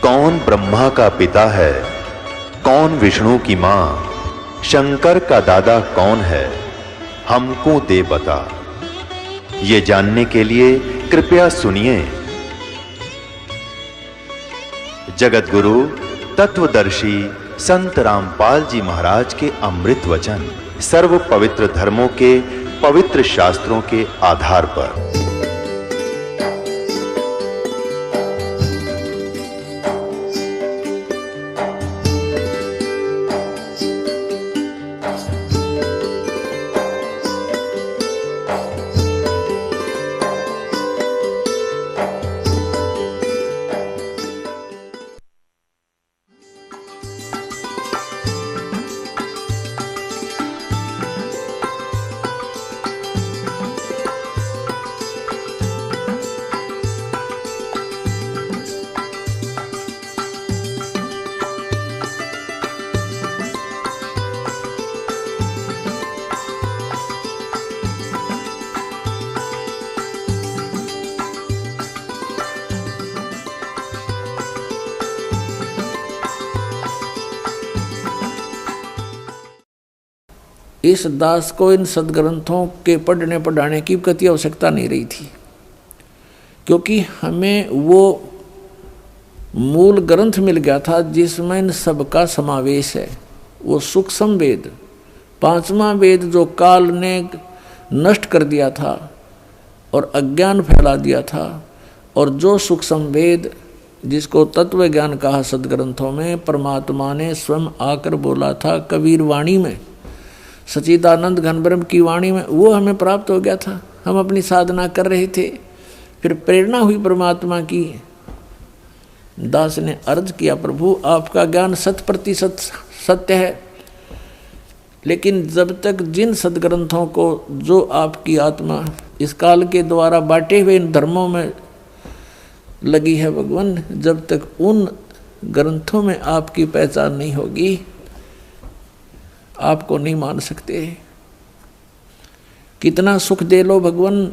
कौन ब्रह्मा का पिता है, कौन विष्णु की मां, शंकर का दादा कौन है, हमको दे बता। ये जानने के लिए कृपया सुनिए। जगत गुरु तत्वदर्शी संत रामपाल जी महाराज के अमृत वचन सर्व पवित्र धर्मों के पवित्र शास्त्रों के आधार पर। इस दास को इन सदग्रंथों के पढ़ने पढ़ाने की कति आवश्यकता नहीं रही थी, क्योंकि हमें वो मूल ग्रंथ मिल गया था जिसमें इन सबका समावेश है। वो सूक्ष्म वेद, पांचवा वेद जो काल ने नष्ट कर दिया था और अज्ञान फैला दिया था, और जो सूक्ष्म वेद जिसको तत्व ज्ञान कहा सदग्रंथों में, परमात्मा ने स्वयं आकर बोला था कबीर वाणी में, सच्चिदानंद घन ब्रह्म की वाणी में, वो हमें प्राप्त हो गया था। हम अपनी साधना कर रहे थे, फिर प्रेरणा हुई परमात्मा की। दास ने अर्ज किया, प्रभु आपका ज्ञान 100% सत्य है, लेकिन जब तक जिन सदग्रंथों को जो आपकी आत्मा इस काल के द्वारा बांटे हुए इन धर्मों में लगी है भगवान, जब तक उन ग्रंथों में आपकी पहचान नहीं होगी, आपको नहीं मान सकते। कितना सुख दे लो भगवान,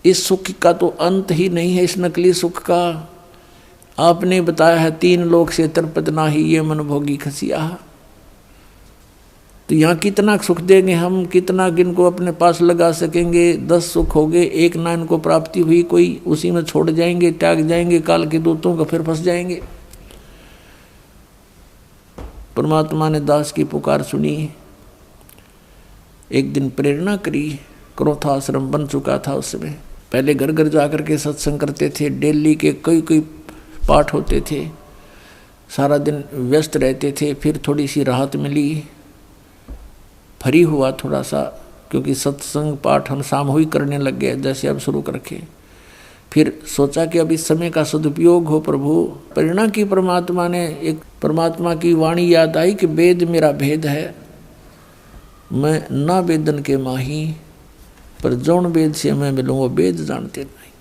इस सुख का तो अंत ही नहीं है। इस नकली सुख का आपने बताया है 3 लोक से तृप्त नाही ये मन भोगी खसिया। तो यहाँ कितना सुख देंगे हम, कितना इनको अपने पास लगा सकेंगे। 10 सुख हो गए, एक ना इनको प्राप्ति हुई, कोई उसी में छोड़ जाएंगे, त्याग जाएंगे, काल के दूतों का फिर फंस जाएंगे। परमात्मा ने दास की पुकार सुनी, एक दिन प्रेरणा करी। क्रोधाश्रम बन चुका था उस समय। पहले घर घर जाकर के सत्संग करते थे, डेली के कई पाठ होते थे, सारा दिन व्यस्त रहते थे। फिर थोड़ी सी राहत मिली, फ्री हुआ थोड़ा सा, क्योंकि सत्संग पाठ हम सामूहिक करने लग गए जैसे अब शुरू करके। फिर सोचा कि अब इस समय का सदुपयोग हो प्रभु। प्रेरणा की परमात्मा ने, एक परमात्मा की वाणी याद आई कि वेद मेरा भेद है, मैं ना वेदन के माही, पर जौन वेद से मैं मिलूँ वो वेद जानते नहीं।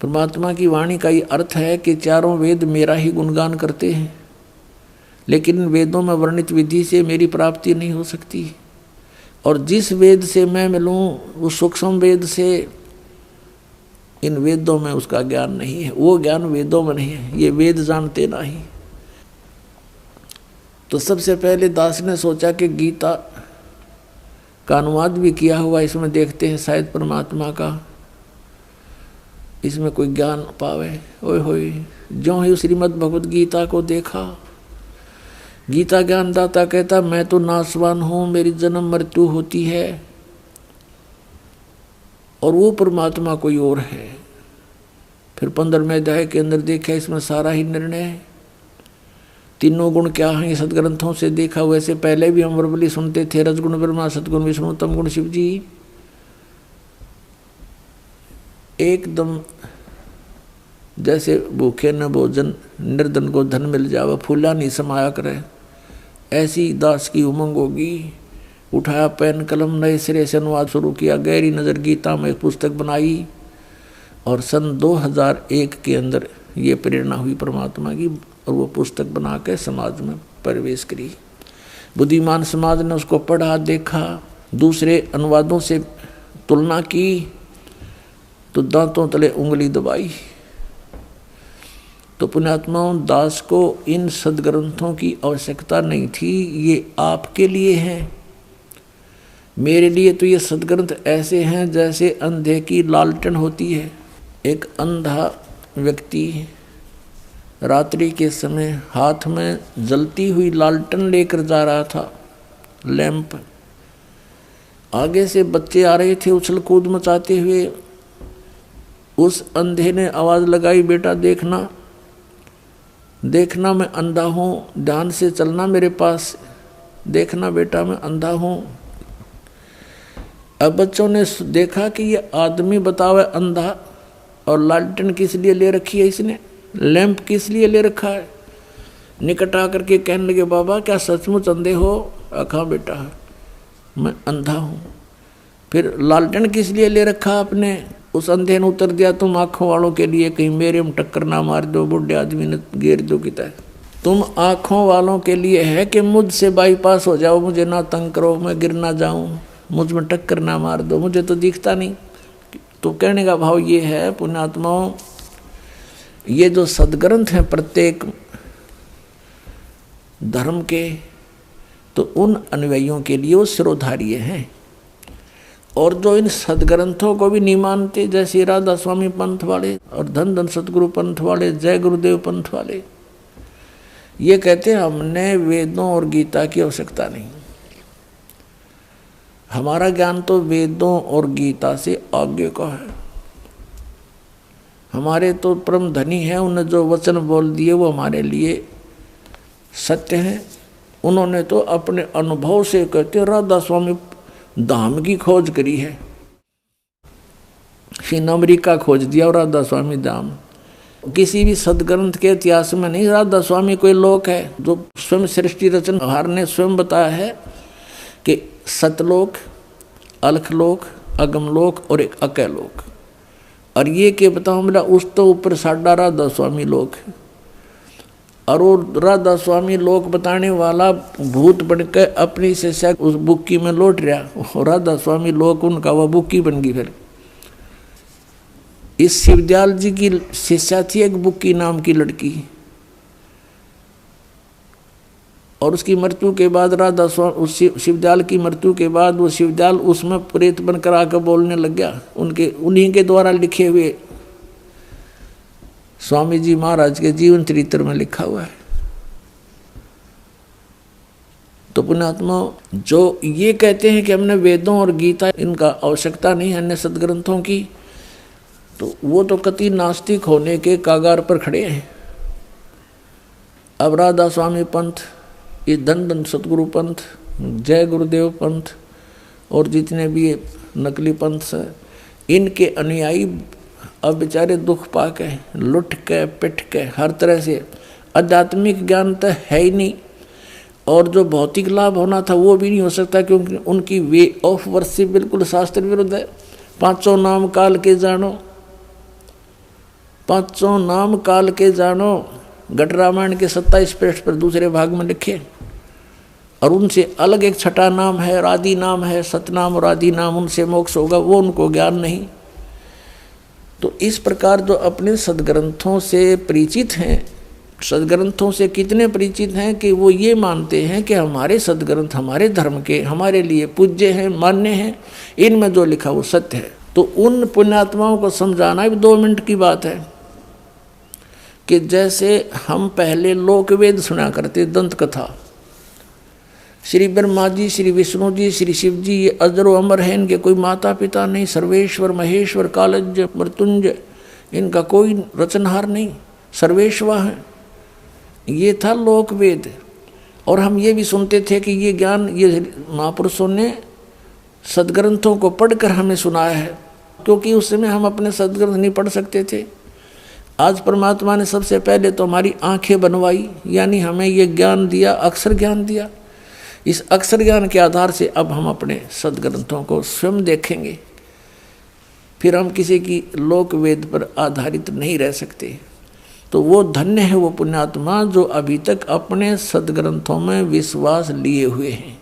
परमात्मा की वाणी का ये अर्थ है कि चारों वेद मेरा ही गुणगान करते हैं, लेकिन वेदों में वर्णित विधि से मेरी प्राप्ति नहीं हो सकती। और जिस वेद से मैं मिलूँ उस सूक्ष्म वेद से, इन वेदों में उसका ज्ञान नहीं है, वो ज्ञान वेदों में नहीं है, ये वेद जानते नहीं। तो सबसे पहले दास ने सोचा कि गीता का अनुवाद भी किया हुआ, इसमें देखते हैं शायद परमात्मा का इसमें कोई ज्ञान पावे। ओए होए, जो ही श्रीमद् भगवद गीता को देखा, गीता ज्ञानदाता कहता मैं तो नासवान हूँ, मेरी जन्म मृत्यु होती है, और वो परमात्मा कोई और है। फिर 15वें अध्याय के अंदर देखा, इसमें सारा ही निर्णय है। तीनों गुण क्या हैं सदग्रंथों से देखा। वैसे पहले भी हम वर्बली सुनते थे, रजगुण ब्रह्मा, सदगुण विष्णु, तम गुण शिव जी। एकदम जैसे भूखे न भोजन, निर्धन को धन मिल जावे, फूला नहीं समाया करे, ऐसी दास की उमंग होगी। उठाया पेन कलम, नए सिरे से अनुवाद शुरू किया। गहरी नज़र गीता में एक पुस्तक बनाई, और सन 2001 के अंदर ये प्रेरणा हुई परमात्मा की, और वो पुस्तक बना के समाज में प्रवेश करी। बुद्धिमान समाज ने उसको पढ़ा, देखा, दूसरे अनुवादों से तुलना की, तो दांतों तले उंगली दबाई। तो पुण्यात्माओं, दास को इन सदग्रंथों की आवश्यकता नहीं थी, ये आपके लिए है। मेरे लिए तो ये सदग्रंथ ऐसे हैं जैसे अंधे की लालटेन होती है। एक अंधा व्यक्ति रात्रि के समय हाथ में जलती हुई लालटेन लेकर जा रहा था, लैंप। आगे से बच्चे आ रहे थे उछल कूद मचाते हुए। उस अंधे ने आवाज़ लगाई, बेटा देखना देखना मैं अंधा हूँ, ध्यान से चलना मेरे पास, देखना बेटा मैं अंधा हूँ। अब बच्चों ने देखा कि ये आदमी बतावे अंधा, और लालटेन किस लिए ले रखी है इसने, लैंप किस लिए ले रखा है। निकट आकर के कहने लगे, बाबा क्या सचमुच अंधे हो? हाँ बेटा मैं अंधा हूँ। फिर लालटेन किस लिए ले रखा आपने? उस अंधे ने उत्तर दिया, तुम आँखों वालों के लिए, कहीं मेरे में टक्कर ना मार दो, बुढ़े आदमी ने घेर दो की तरह। तुम आँखों वालों के लिए है कि मुझसे बाईपास हो जाओ, मुझे ना तंग करो, मैं गिर ना जाऊँ, मुझ में टक्कर ना मार दो, मुझे तो दिखता नहीं। तो कहने का भाव ये है पुण्यात्माओं, ये जो सदग्रंथ हैं प्रत्येक धर्म के, तो उन अनुयायियों के लिए वो सिरोधार्य हैं। और जो इन सदग्रंथों को भी नहीं मानते, जैसे राधा स्वामी पंथ वाले और धन धन सतगुरु पंथ वाले, जय गुरुदेव पंथ वाले, ये कहते हैं हमने वेदों और गीता की आवश्यकता नहीं, हमारा ज्ञान तो वेदों और गीता से आगे का है। हमारे तो परम धनी है, उन्हें जो वचन बोल दिए वो हमारे लिए सत्य हैं। उन्होंने तो अपने अनुभव से कहते राधा स्वामी धाम की खोज करी है, फिर अमेरिका खोज दिया और राधा स्वामी धाम। किसी भी सदग्रंथ के इतिहास में नहीं, राधा स्वामी कोई लोक है जो स्वयं सृष्टि रचनहार ने स्वयं बताया है कि सतलोक, अलखलोक, अगमलोक और एक अकैलोक। और ये के बताऊँ मेरा उस तो ऊपर साढ़ा राधा स्वामी लोक है। और वो राधा स्वामी लोक बताने वाला भूत बनकर अपनी शिष्या उस बुक्की में लौट रहा, राधा स्वामी लोक उनका वह बुक्की बन गई। फिर इस शिवदयाल जी की शिष्या थी एक बुक्की नाम की लड़की, और उसकी मृत्यु के बाद राधा स्वामी, उस शिवदयाल की मृत्यु के बाद वो शिवदयाल उसमें प्रेत बनकर आकर बोलने लग गया। उन्हीं के द्वारा लिखे हुए स्वामी जी महाराज के जीवन चरित्र में लिखा हुआ है। तो पुण्यात्मा, जो ये कहते हैं कि हमने वेदों और गीता इनका आवश्यकता नहीं है अन्य सदग्रंथों की, तो वो तो कति नास्तिक होने के कागार पर खड़े हैं। अब राधा स्वामी पंथ, ये धन धन सतगुरु पंथ, जय गुरुदेव पंथ और जितने भी नकली पंथ हैं, इनके अनुयायी अब बेचारे दुख पाके, लुट के पिट के हर तरह से, आध्यात्मिक ज्ञान तो है ही नहीं, और जो भौतिक लाभ होना था वो भी नहीं हो सकता, क्योंकि उनकी वे ऑफ वर्शिप बिल्कुल शास्त्र विरुद्ध है। पांचों नाम काल के जानो, पांचों नाम काल के जानो, घट रामायण के 27 पृष्ठ पर दूसरे भाग में लिखे। और उनसे अलग एक छठा नाम है, आदि नाम है, सतनाम और आदि नाम, उनसे मोक्ष होगा, वो उनको ज्ञान नहीं। तो इस प्रकार जो अपने सदग्रंथों से परिचित हैं, सदग्रंथों से कितने परिचित हैं कि वो ये मानते हैं कि हमारे सदग्रंथ हमारे धर्म के, हमारे लिए पूज्य हैं, मान्य हैं, इनमें जो लिखा वो सत्य है। तो उन पुण्यात्माओं को समझाना भी 2 मिनट की बात है कि जैसे हम पहले लोकवेद सुना करते, दंत कथा, श्री ब्रह्मा जी, श्री विष्णु जी, श्री शिव जी, ये अजरो अमर हैं, इनके कोई माता पिता नहीं, सर्वेश्वर महेश्वर कालज्ञ मृत्युंजय, इनका कोई रचनहार नहीं, सर्वेश्वर हैं, ये था लोकवेद। और हम ये भी सुनते थे कि ये ज्ञान ये महापुरुषों ने सदग्रंथों को पढ़कर हमें सुनाया है, क्योंकि उस समय हम अपने सदग्रंथ नहीं पढ़ सकते थे। आज परमात्मा ने सबसे पहले तो हमारी आंखें बनवाई, यानी हमें ये ज्ञान दिया, अक्षर ज्ञान दिया। इस अक्षर ज्ञान के आधार से अब हम अपने सदग्रंथों को स्वयं देखेंगे, फिर हम किसी की लोक वेद पर आधारित नहीं रह सकते। तो वो धन्य है वो पुण्यात्मा जो अभी तक अपने सदग्रंथों में विश्वास लिए हुए हैं।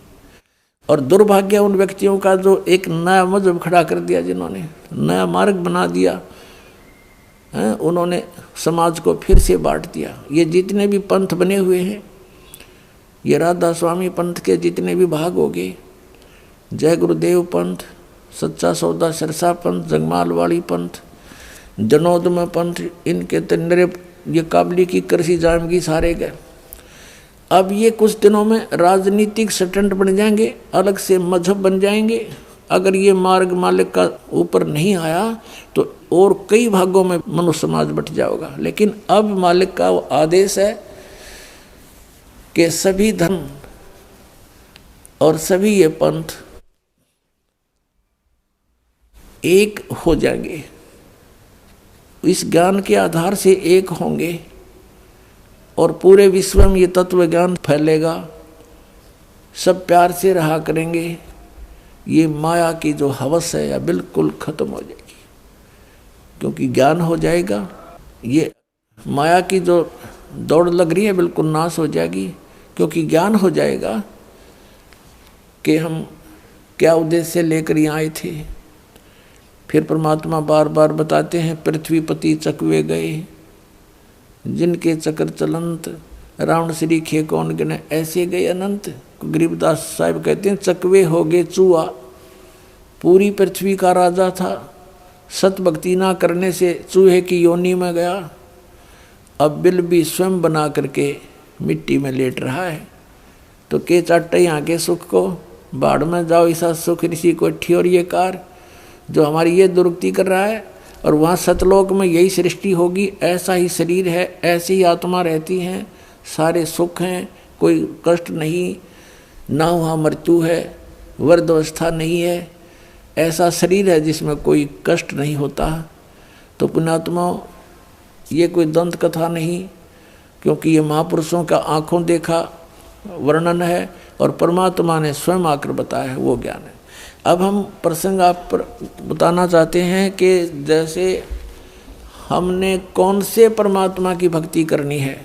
और दुर्भाग्य उन व्यक्तियों का जो एक नया मजहब खड़ा कर दिया, जिन्होंने नया मार्ग बना दिया, उन्होंने समाज को फिर से बांट दिया। ये जितने भी पंथ बने हुए हैं, ये राधा स्वामी पंथ के जितने भी भाग हो गए, जय गुरुदेव पंथ, सच्चा सौदा सिरसा पंथ, जगमाल वाली पंथ, जनोदम पंथ, इनके तंडरे ये काबली की कृषि जामगी सारे गए। अब ये कुछ दिनों में राजनीतिक स्टंट बन जाएंगे, अलग से मजहब बन जाएंगे। अगर ये मार्ग मालिक का ऊपर नहीं आया तो और कई भागों में मनुष्य समाज बट जाएगा। लेकिन अब मालिक का आदेश है कि सभी धर्म और सभी ये पंथ एक हो जाएंगे, इस ज्ञान के आधार से एक होंगे और पूरे विश्व में ये तत्व ज्ञान फैलेगा। सब प्यार से रहा करेंगे। ये माया की जो हवस है या बिल्कुल खत्म हो जाएगी, क्योंकि ज्ञान हो जाएगा। ये माया की जो दौड़ लग रही है बिल्कुल नाश हो जाएगी, क्योंकि ज्ञान हो जाएगा कि हम क्या उद्देश्य लेकर यहाँ आए थे। फिर परमात्मा बार बार बताते हैं, पृथ्वीपति चकवे गए जिनके चक्र चलंत, रावण श्री खे कौन गिने, ऐसे गए अनंत। गरीबदास साहब कहते हैं, चकवे हो गए चूहा, पूरी पृथ्वी का राजा था, सत भक्ति ना करने से चूहे की योनि में गया। अब बिल भी स्वयं बना करके मिट्टी में लेट रहा है। तो के चाटे यहाँ के सुख को, बाढ़ में जाओ ऐसा सुख ऋषि को ठी, और ये कार जो हमारी ये दुरुक्ति कर रहा है। और वहाँ सतलोक में यही सृष्टि होगी, ऐसा ही शरीर है, ऐसी ही आत्मा रहती हैं, सारे सुख हैं, कोई कष्ट नहीं, ना वहाँ मृत्यु है, वृद्धावस्था नहीं है, ऐसा शरीर है जिसमें कोई कष्ट नहीं होता। तो पुण्यात्मा, ये कोई दंत कथा नहीं, क्योंकि ये महापुरुषों का आँखों देखा वर्णन है और परमात्मा ने स्वयं आकर बताया है, वो ज्ञान है। अब हम प्रसंग आप पर बताना चाहते हैं कि जैसे हमने कौन से परमात्मा की भक्ति करनी है,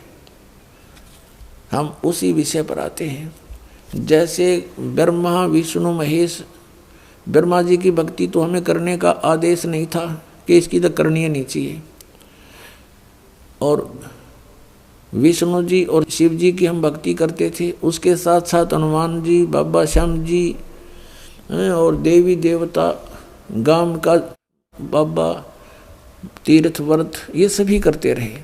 हम उसी विषय पर आते हैं। जैसे ब्रह्मा विष्णु महेश, ब्रह्मा जी की भक्ति तो हमें करने का आदेश नहीं था कि इसकी तो करनी नहीं चाहिए, और विष्णु जी और शिव जी की हम भक्ति करते थे, उसके साथ साथ हनुमान जी, बाबा श्याम जी और देवी देवता, गांव का बाबा, तीर्थ व्रत, ये सभी करते रहे।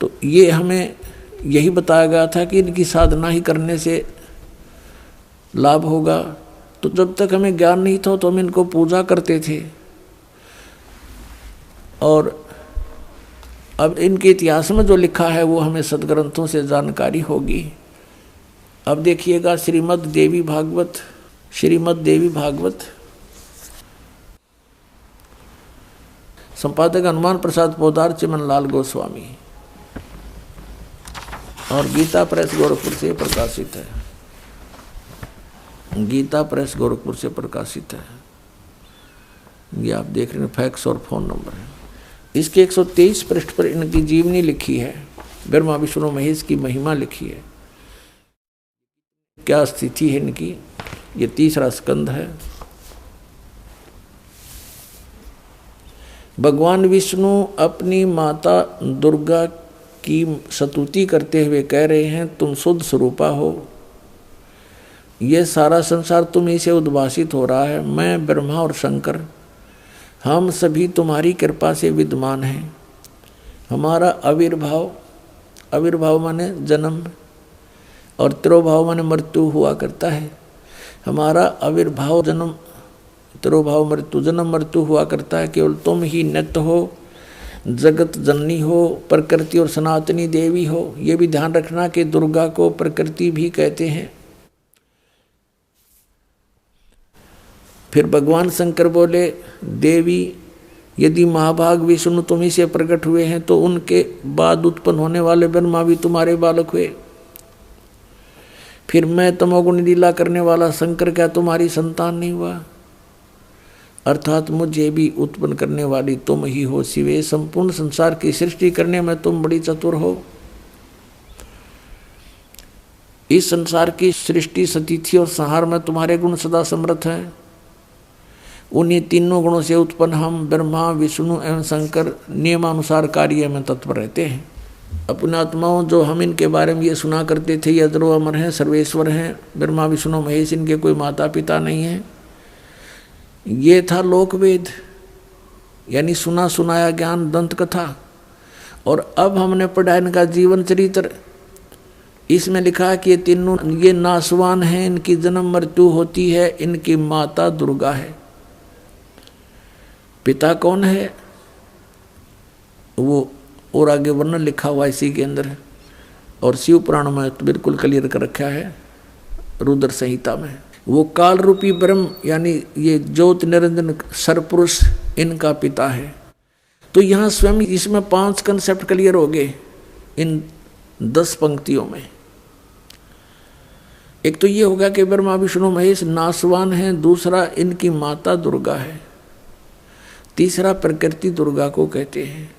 तो ये हमें यही बताया गया था कि इनकी साधना ही करने से लाभ होगा। तो जब तक हमें ज्ञान नहीं था तो हम इनको पूजा करते थे, और अब इनके इतिहास में जो लिखा है वो हमें सदग्रंथों से जानकारी होगी। अब देखिएगा श्रीमद् देवी भागवत, श्रीमद् देवी भागवत, संपादक हनुमान प्रसाद पोदार, चिमन लाल गोस्वामी, और गीता प्रेस गोरखपुर से प्रकाशित है। गीता प्रेस गोरखपुर से प्रकाशित है। ये आप देख रहे हैं, फैक्स और फोन नंबर है। इसके 123 पृष्ठ पर इनकी जीवनी लिखी है, ब्रह्मा विष्णु महेश की महिमा लिखी है, क्या स्थिति है इनकी। ये 3रा स्कंद है। भगवान विष्णु अपनी माता दुर्गा की स्तुति करते हुए कह रहे हैं, तुम शुद्ध स्वरूपा हो, ये सारा संसार तुम्हीं से उद्भासित हो रहा है। मैं ब्रह्मा और शंकर, हम सभी तुम्हारी कृपा से विद्यमान हैं। हमारा आविर्भाव, आविर्भाव माने जन्म, और तिरोभाव माने मृत्यु हुआ करता है। हमारा आविर्भाव, जन्म, तिरोभाव, मृत्यु, जन्म मृत्यु हुआ करता है। केवल तुम ही नित्य हो, जगत जननी हो, प्रकृति और सनातनी देवी हो। ये भी ध्यान रखना कि दुर्गा को प्रकृति भी कहते हैं। फिर भगवान शंकर बोले, देवी यदि महाभाग विष्णु तुम्ही से प्रकट हुए हैं तो उनके बाद उत्पन्न होने वाले ब्रह्मा भी तुम्हारे बालक हुए। फिर मैं तमोगुण लीला करने वाला शंकर क्या तुम्हारी संतान नहीं हुआ? अर्थात मुझे भी उत्पन्न करने वाली तुम ही हो शिवे। संपूर्ण संसार की सृष्टि करने में तुम बड़ी चतुर हो। इस संसार की सृष्टि, स्थिति और संहार में तुम्हारे गुण सदा समर्थ हैं। उन्हीं तीनों गुणों से उत्पन्न हम ब्रह्मा विष्णु एवं शंकर नियमानुसार कार्य में तत्पर रहते हैं। अपने आत्माओं जो हम इनके बारे में ये सुना करते थे, ये अजरो अमर हैं, सर्वेश्वर हैं, ब्रह्मा विष्णु महेश, इनके कोई माता पिता नहीं है, ये था लोकवेद यानी सुना सुनाया ज्ञान, दंत कथा। और अब हमने पढ़ा इनका जीवन चरित्र। इसमें लिखा कि ये तीनों ये नासवान हैं, इनकी जन्म मृत्यु होती है, इनकी माता दुर्गा है। पिता कौन है वो और आगे वर्णन लिखा हुआ इसी के अंदर, और शिव पुराण में तो बिल्कुल क्लियर कर रखा है, रुद्र संहिता में। वो काल रूपी ब्रह्म यानी ये ज्योत निरंजन सरपुरुष इनका पिता है। तो यहाँ स्वयं इसमें 5 कंसेप्ट क्लियर हो गए इन 10 पंक्तियों में। एक तो ये होगा कि ब्रह्मा विष्णु महेश नासवान हैं, दूसरा इनकी माता दुर्गा है, तीसरा प्रकृति दुर्गा को कहते हैं,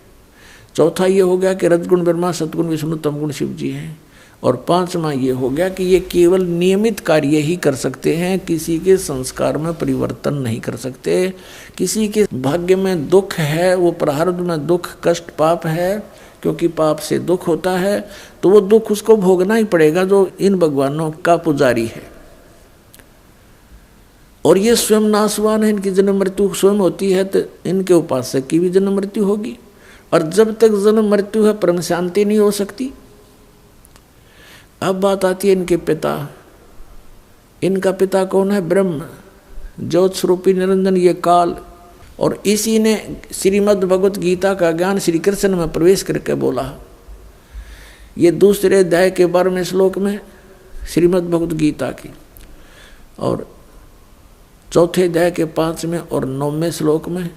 चौथा ये हो गया कि रजगुण ब्रह्मा सतगुण विष्णु तमगुण शिव जी हैं, और पांचवा ये हो गया कि ये केवल नियमित कार्य ही कर सकते हैं, किसी के संस्कार में परिवर्तन नहीं कर सकते। किसी के भाग्य में दुख है, वो प्रारब्ध में दुख कष्ट पाप है, क्योंकि पाप से दुख होता है, तो वो दुख उसको भोगना ही पड़ेगा जो इन भगवानों का पुजारी है। और ये स्वयं नासवान है, इनकी जन्म मृत्यु स्वयं होती है, तो इनके उपासक की भी जन्म मृत्यु होगी। और जब तक जन्म मृत्यु है परम शांति नहीं हो सकती। अब बात आती है इनके पिता। इनका पिता कौन है? ब्रह्म, ज्योत स्वरूपी निरंजन, ये काल। और इसी ने श्रीमद् भगवत गीता का ज्ञान श्री कृष्ण में प्रवेश करके बोला। ये दूसरे अध्याय के 12वें श्लोक में श्रीमद् भगवत गीता की, और चौथे अध्याय के 5वें और 9वें श्लोक में,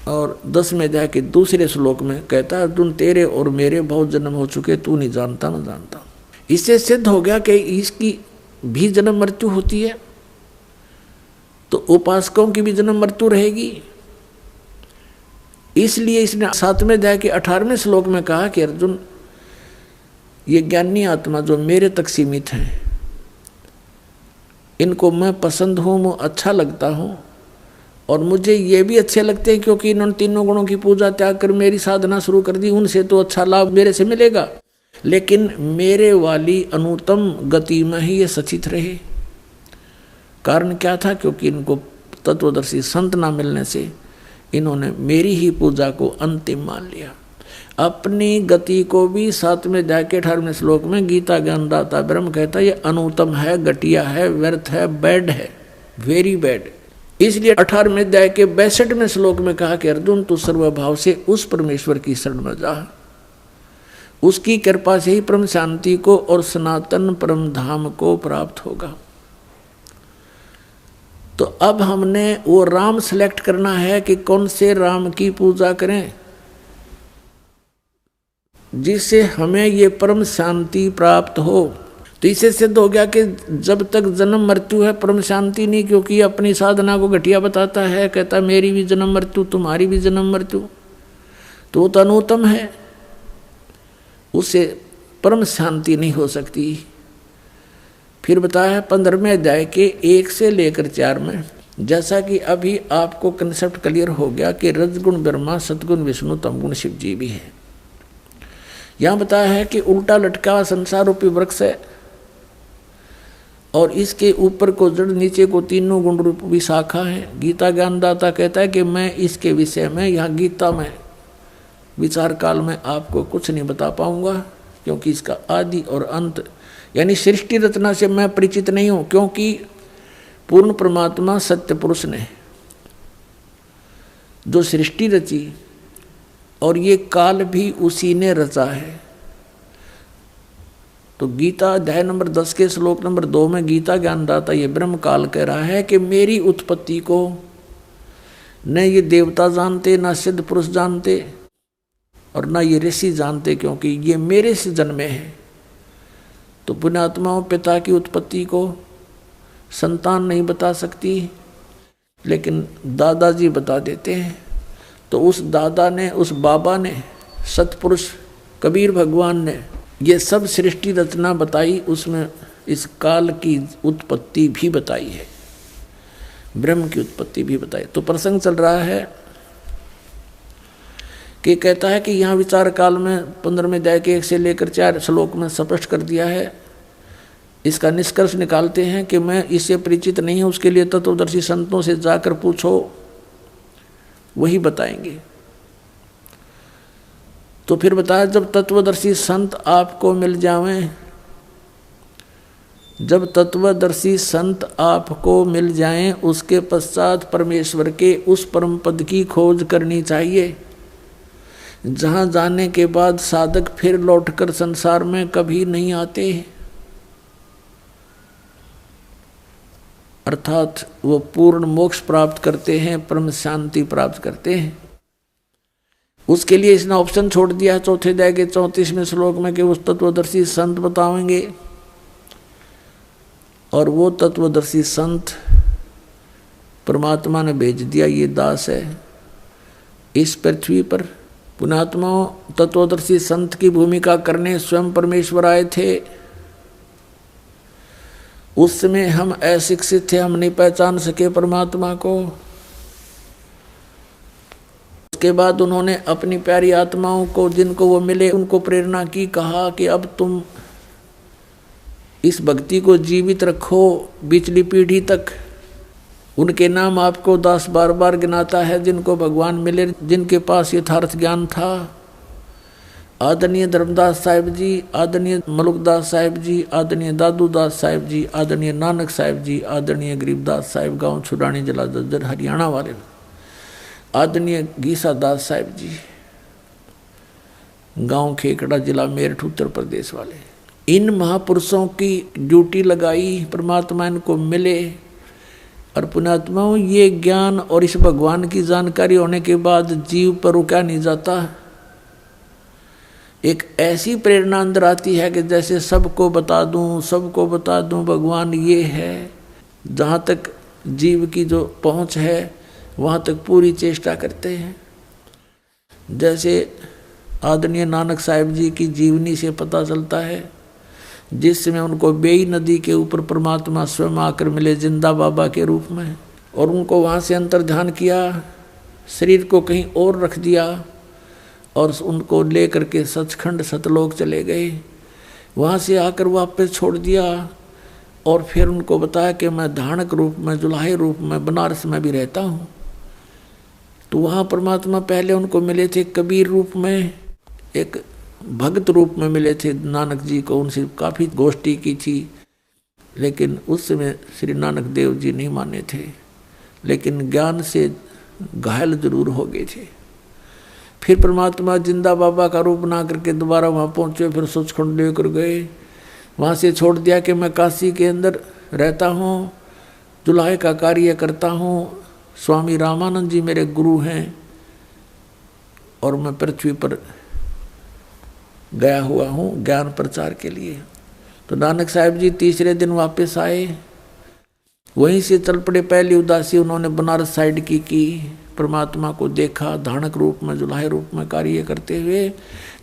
और 10वें अध्याय के दूसरे श्लोक में कहता है, अर्जुन तेरे और मेरे बहुत जन्म हो चुके, तू नहीं जानता न जानता। इससे सिद्ध हो गया कि इसकी भी जन्म मृत्यु होती है, तो उपासकों की भी जन्म मृत्यु रहेगी। इसलिए इसने 7वें अध्याय के 18वें श्लोक में कहा कि अर्जुन ये ज्ञानी आत्मा जो मेरे तक सीमित हैं, इनको मैं पसंद हूँ, मैं अच्छा लगता हूँ, और मुझे ये भी अच्छे लगते हैं क्योंकि इन्होंने तीनों गुणों की पूजा त्याग कर मेरी साधना शुरू कर दी। उनसे तो अच्छा लाभ मेरे से मिलेगा, लेकिन मेरे वाली अनुत्तम गति में ही ये सचित रहे। कारण क्या था? क्योंकि इनको तत्वदर्शी संत ना मिलने से इन्होंने मेरी ही पूजा को अंतिम मान लिया। अपनी गति को भी 7वें अध्याय के 18वें श्लोक में गीता ज्ञानदाता ब्रह्म कहता है ये अनुत्तम है, घटिया है, व्यर्थ है, बैड है, वेरी बैड। इसलिए 18वें अध्याय के 62वें श्लोक में कहा कि अर्जुन तू सर्वभाव से उस परमेश्वर की शरण में जा, उसकी कृपा से ही परम शांति को और सनातन परम धाम को प्राप्त होगा। तो अब हमने वो राम सेलेक्ट करना है कि कौन से राम की पूजा करें जिससे हमें ये परम शांति प्राप्त हो। तो इससे सिद्ध हो गया कि जब तक जन्म मृत्यु है परम शांति नहीं, क्योंकि अपनी साधना को घटिया बताता है, कहता मेरी भी जन्म मृत्यु, तुम्हारी भी जन्म मृत्यु, तो वो तो अनुत्तम है, उससे परम शांति नहीं हो सकती। फिर बताया 15वें अध्याय के 1 से लेकर 4 में, जैसा कि अभी आपको कंसेप्ट क्लियर हो गया कि रजगुण ब्रह्मा सतगुण विष्णु तमगुण शिव जी भी है। यहाँ बताया है कि उल्टा लटका हुआ संसार रूपी वृक्ष है, और इसके ऊपर को जड़, नीचे को तीनों गुण रूपी शाखा है। गीता ज्ञानदाता कहता है कि मैं इसके विषय में यहाँ गीता में विचार काल में आपको कुछ नहीं बता पाऊंगा, क्योंकि इसका आदि और अंत यानी सृष्टि रचना से मैं परिचित नहीं हूँ, क्योंकि पूर्ण परमात्मा सत्य पुरुष ने जो सृष्टि रची और ये काल भी उसी ने रचा है। तो गीता अध्याय नंबर 10 के श्लोक नंबर 2 में गीता ज्ञानदाता ये ब्रह्म काल कह रहा है कि मेरी उत्पत्ति को न ये देवता जानते, न सिद्ध पुरुष जानते, और न ये ऋषि जानते, क्योंकि ये मेरे से जन्मे हैं। तो पुण्यात्माओं पिता की उत्पत्ति को संतान नहीं बता सकती, लेकिन दादाजी बता देते हैं। तो उस दादा ने, उस बाबा ने, सतपुरुष कबीर भगवान ने ये सब सृष्टि रचना बताई, उसमें इस काल की उत्पत्ति भी बताई है। ब्रह्म की उत्पत्ति भी बताई। तो प्रसंग चल रहा है कि कहता है कि यहाँ विचार काल में 15वें अध्याय के 1 से लेकर 4 श्लोक में स्पष्ट कर दिया है। इसका निष्कर्ष निकालते हैं कि मैं इससे परिचित नहीं हूँ, उसके लिए तत्वदर्शी संतों से जाकर पूछो, वही बताएंगे। तो फिर बताया, जब तत्वदर्शी संत आपको मिल जावें, जब तत्वदर्शी संत आपको मिल जाएं, उसके पश्चात परमेश्वर के उस परम पद की खोज करनी चाहिए, जहां जाने के बाद साधक फिर लौटकर संसार में कभी नहीं आते, अर्थात वो पूर्ण मोक्ष प्राप्त करते हैं, परम शांति प्राप्त करते हैं। उसके लिए इसने ऑप्शन छोड़ दिया 4 अध्याय के 34वें श्लोक में कि उस तत्वदर्शी संत बताएंगे, और वो तत्वदर्शी संत परमात्मा ने भेज दिया। ये दास है इस पृथ्वी पर। पुण्यात्मा तत्वदर्शी संत की भूमिका करने स्वयं परमेश्वर आए थे। उस समय हम अशिक्षित थे, हम नहीं पहचान सके परमात्मा को। उसके बाद उन्होंने अपनी प्यारी आत्माओं को, जिनको वो मिले, उनको प्रेरणा की, कहा कि अब तुम इस भक्ति को जीवित रखो पिछली पीढ़ी तक। उनके नाम आपको दास बार बार गिनाता है, जिनको भगवान मिले, जिनके पास यथार्थ ज्ञान था। आदरणीय धर्मदास साहिब जी, आदरणीय मलुकदास साहिब जी, आदरणीय दादूदास साहिब जी, आदरणीय नानक साहिब जी, आदरणीय गरीबदास साहिब, गांव छुड़ानी जिला जज्जर हरियाणा वाले, आदरणीय गीसा दास साहिब जी, गांव खेकड़ा जिला मेरठ उत्तर प्रदेश वाले। इन महापुरुषों की ड्यूटी लगाई, परमात्मा इनको मिले। और पुण्यात्माओं, ये ज्ञान और इस भगवान की जानकारी होने के बाद जीव पर रुका नहीं जाता। एक ऐसी प्रेरणा अंदर आती है कि जैसे सबको बता दूं, सबको बता दूं भगवान ये है। जहाँ तक जीव की जो पहुँच है वहाँ तक पूरी चेष्टा करते हैं। जैसे आदरणीय नानक साहिब जी की जीवनी से पता चलता है, जिस समय उनको बेई नदी के ऊपर परमात्मा स्वयं आकर मिले जिंदा बाबा के रूप में, और उनको वहाँ से अंतर्ध्यान किया, शरीर को कहीं और रख दिया और उनको ले करके सचखंड सतलोक चले गए। वहाँ से आकर वापस छोड़ दिया और फिर उनको बताया कि मैं धानक रूप में, जुलाहे रूप में बनारस में भी रहता हूँ। तो वहाँ परमात्मा पहले उनको मिले थे कबीर रूप में, एक भक्त रूप में मिले थे नानक जी को। उनसे काफ़ी गोष्ठी की थी, लेकिन उस समय श्री नानक देव जी नहीं माने थे, लेकिन ज्ञान से घायल जरूर हो गए थे। फिर परमात्मा जिंदा बाबा का रूप बना करके दोबारा वहाँ पहुँचे, फिर सचखंड लेकर गए। वहाँ से छोड़ दिया कि मैं काशी के अंदर रहता हूँ, जुलाहे का कार्य करता हूँ, स्वामी रामानंद जी मेरे गुरु हैं और मैं पृथ्वी पर गया हुआ हूँ ज्ञान प्रचार के लिए। तो नानक साहिब जी तीसरे दिन वापस आए, वहीं से चल पड़े। पहली उदासी उन्होंने बनारस साइड की परमात्मा को देखा धानक रूप में, जुलाहे रूप में कार्य करते हुए।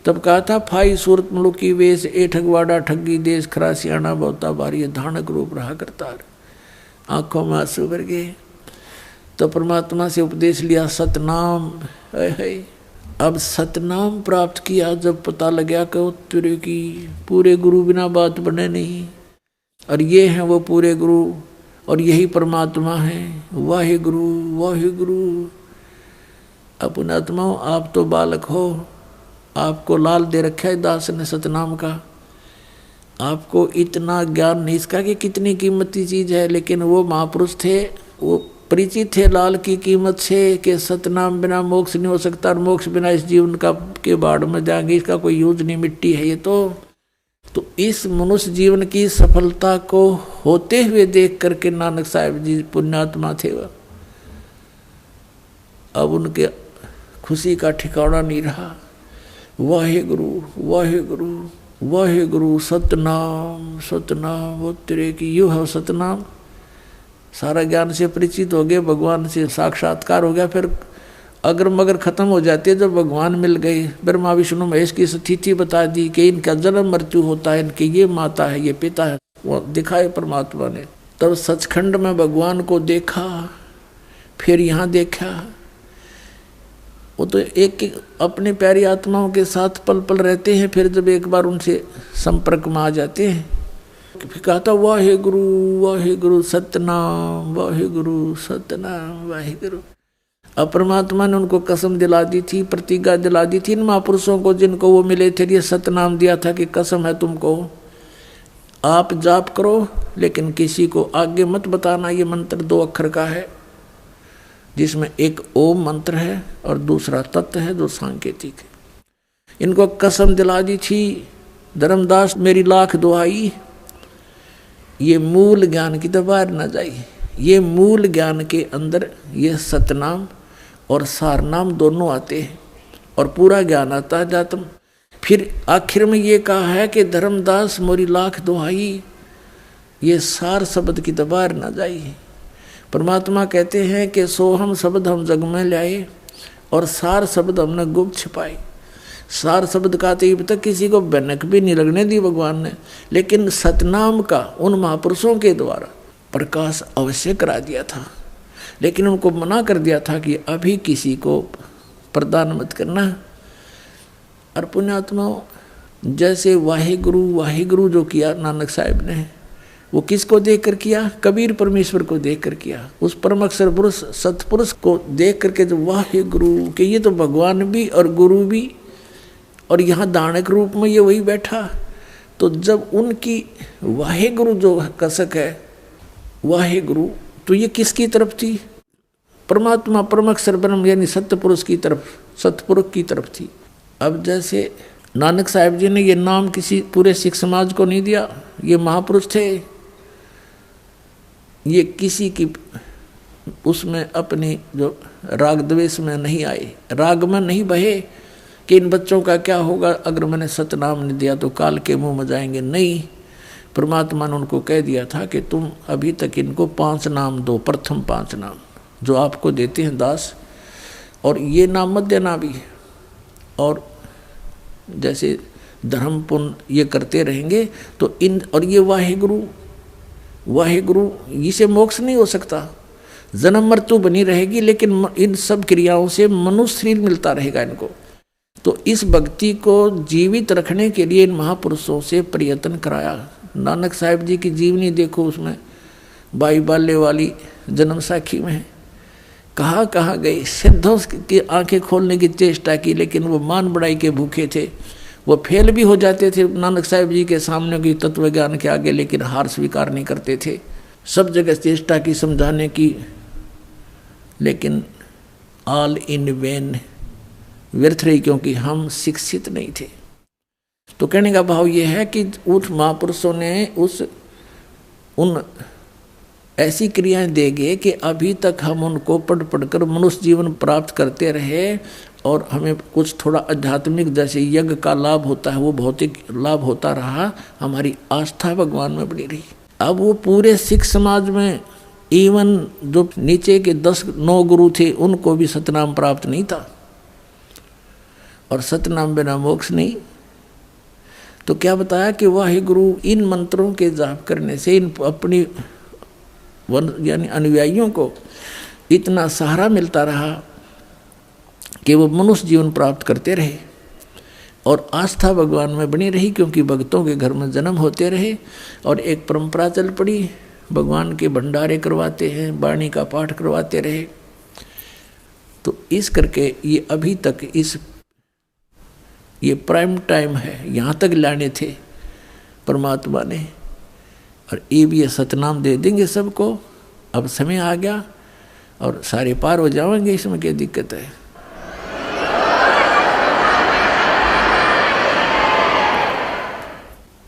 तब कहा था, फाई सूरत मलुकी वेश, ए ठगवाड़ा ठगी देश, खरा सियाणा बहुता भारी, धानक रूप रहा करता। आंखों में आंसू भर गए। तो परमात्मा से उपदेश लिया, सतनाम है। अब सतनाम प्राप्त किया, जब पता लगा कि तेरे की पूरे गुरु बिना बात बने नहीं, और ये हैं वो पूरे गुरु, और यही परमात्मा है। वाहे गुरु, वाहे गुरु। अब पुण्यात्माओं, आप तो बालक हो, आपको लाल दे रखा है दास ने सतनाम का। आपको इतना ज्ञान नहीं इसका कि कितनी कीमती चीज है, लेकिन वो महापुरुष थे, वो परिचित थे लाल की कीमत से कि सतनाम बिना मोक्ष नहीं हो सकता, और मोक्ष बिना इस जीवन का के बाढ़ में जाएंगे, इसका कोई यूज नहीं, मिट्टी है ये तो इस मनुष्य जीवन की सफलता को होते हुए देख करके नानक साहिब जी पुण्यात्मा थे। वह अब उनके खुशी का ठिकाना नहीं रहा। वाहे गुरु, वाहे गुरु, वाहे गुरु, सतनाम सतनाम, वो तेरे की यू है सतनाम। सारा ज्ञान से परिचित हो गए, भगवान से साक्षात्कार हो गया। फिर अगर मगर खत्म हो जाती है, जब भगवान मिल गए, ब्रह्मा विष्णु महेश की स्थिति बता दी कि इनका जन्म मृत्यु होता है, इनकी ये माता है, ये पिता है, वो दिखाए परमात्मा ने। तब सचखंड में भगवान को देखा, फिर यहाँ देखा, वो तो एक अपने प्यारी आत्माओं के साथ पल पल रहते हैं, फिर जब एक बार उनसे संपर्क में आ जाते हैं फिर कहता वाहे गुरु सतनाम, वाहे गुरु सतनाम, वाहे गुरु। अब परमात्मा ने उनको कसम दिला दी थी, प्रतिज्ञा दिला दी थी इन महापुरुषों को जिनको वो मिले थे, ये सतनाम दिया था कि कसम है तुमको, आप जाप करो लेकिन किसी को आगे मत बताना। ये मंत्र 2 अक्षर का है, जिसमें एक ओम मंत्र है और दूसरा तत्व है जो सांकेतिक है। इनको कसम दिला दी थी, धर्मदास मेरी लाख दुहाई, ये मूल ज्ञान की तो बाहर न जाए। ये मूल ज्ञान के अंदर ये सतनाम और सारनाम दोनों आते हैं और पूरा ज्ञान आता है जातम। फिर आखिर में ये कहा है कि धर्मदास मोरी लाख दुहाई, ये सार शब्द की तो बाहर न जाए। परमात्मा कहते हैं कि सोहम शब्द हम जग में लाए और सार शब्द हमने गुप्त छिपाए। सार शब्द का तो अब तक किसी को भनक भी नहीं लगने दी भगवान ने, लेकिन सतनाम का उन महापुरुषों के द्वारा प्रकाश अवश्य करा दिया था। लेकिन उनको मना कर दिया था कि अभी किसी को प्रदान मत करना। और पुण्यात्माओं, जैसे वाहिगुरु जो किया नानक साहिब ने, वो किसको देख कर किया? कबीर परमेश्वर को देख कर किया। उस परम अक्षर पुरुष सतपुरुष को देख करके जो वाहिगुरु के, ये तो भगवान भी और गुरु भी, और यहाँ दानक रूप में ये वही बैठा। तो जब उनकी वाहिगुरु जो कसक है वाहिगुरु, तो ये किसकी तरफ थी? परमात्मा परम अक्षर ब्रह्म यानी सत्यपुरुष की तरफ, सतपुरुष की तरफ थी। अब जैसे नानक साहिब जी ने ये नाम किसी पूरे सिख समाज को नहीं दिया, ये महापुरुष थे, ये किसी की उसमें अपनी जो राग द्वेष में नहीं आए, राग में नहीं बहे कि इन बच्चों का क्या होगा अगर मैंने सतनाम नहीं दिया तो काल के मुंह में जाएंगे। नहीं, परमात्मा ने उनको कह दिया था कि तुम अभी तक इनको 5 नाम दो, प्रथम 5 नाम जो आपको देते हैं दास, और ये नाम मत देना भी। और जैसे धर्म पुण्य ये करते रहेंगे तो इन, और ये वाहिगुरु इसे मोक्ष नहीं हो सकता, जन्म मृत्यु बनी रहेगी, लेकिन इन सब क्रियाओं से मनुष्य शरीर मिलता रहेगा इनको। तो इस भक्ति को जीवित रखने के लिए इन महापुरुषों से प्रयत्न कराया। नानक साहिब जी की जीवनी देखो, उसमें बाई बाल्य वाली जन्म साखी में कहाँ गए, सिद्धों की आंखें खोलने की चेष्टा की, लेकिन वो मान बढ़ाई के भूखे थे, वो फेल भी हो जाते थे नानक साहिब जी के सामने की तत्व ज्ञान के आगे, लेकिन हार स्वीकार नहीं करते थे। सब जगह चेष्टा की समझाने की, लेकिन ऑल इन वेन, व्यर्थ रही, क्योंकि हम शिक्षित नहीं थे। तो कहने का भाव ये है कि उस महापुरुषों ने उन ऐसी क्रियाएं देंगे कि अभी तक हम उनको पढ़ कर मनुष्य जीवन प्राप्त करते रहे, और हमें कुछ थोड़ा आध्यात्मिक जैसे यज्ञ का लाभ होता है वो भौतिक लाभ होता रहा, हमारी आस्था भगवान में बनी रही। अब वो पूरे सिख समाज में इवन जो नीचे के 9 गुरु थे उनको भी सतनाम प्राप्त नहीं था, और सतनाम बिना मोक्ष नहीं। तो क्या बताया कि वाहिगुरु इन मंत्रों के जाप करने से इन अपनी यानी अनुयायियों को इतना सहारा मिलता रहा कि वो मनुष्य जीवन प्राप्त करते रहे, और आस्था भगवान में बनी रही, क्योंकि भक्तों के घर में जन्म होते रहे, और एक परंपरा चल पड़ी, भगवान के भंडारे करवाते हैं, वाणी का पाठ करवाते रहे। तो इस करके ये अभी तक ये प्राइम टाइम है, यहाँ तक लाने थे परमात्मा ने, और ये भी ये सतनाम दे देंगे सबको। अब समय आ गया और सारे पार हो जाएंगे, इसमें क्या दिक्कत है।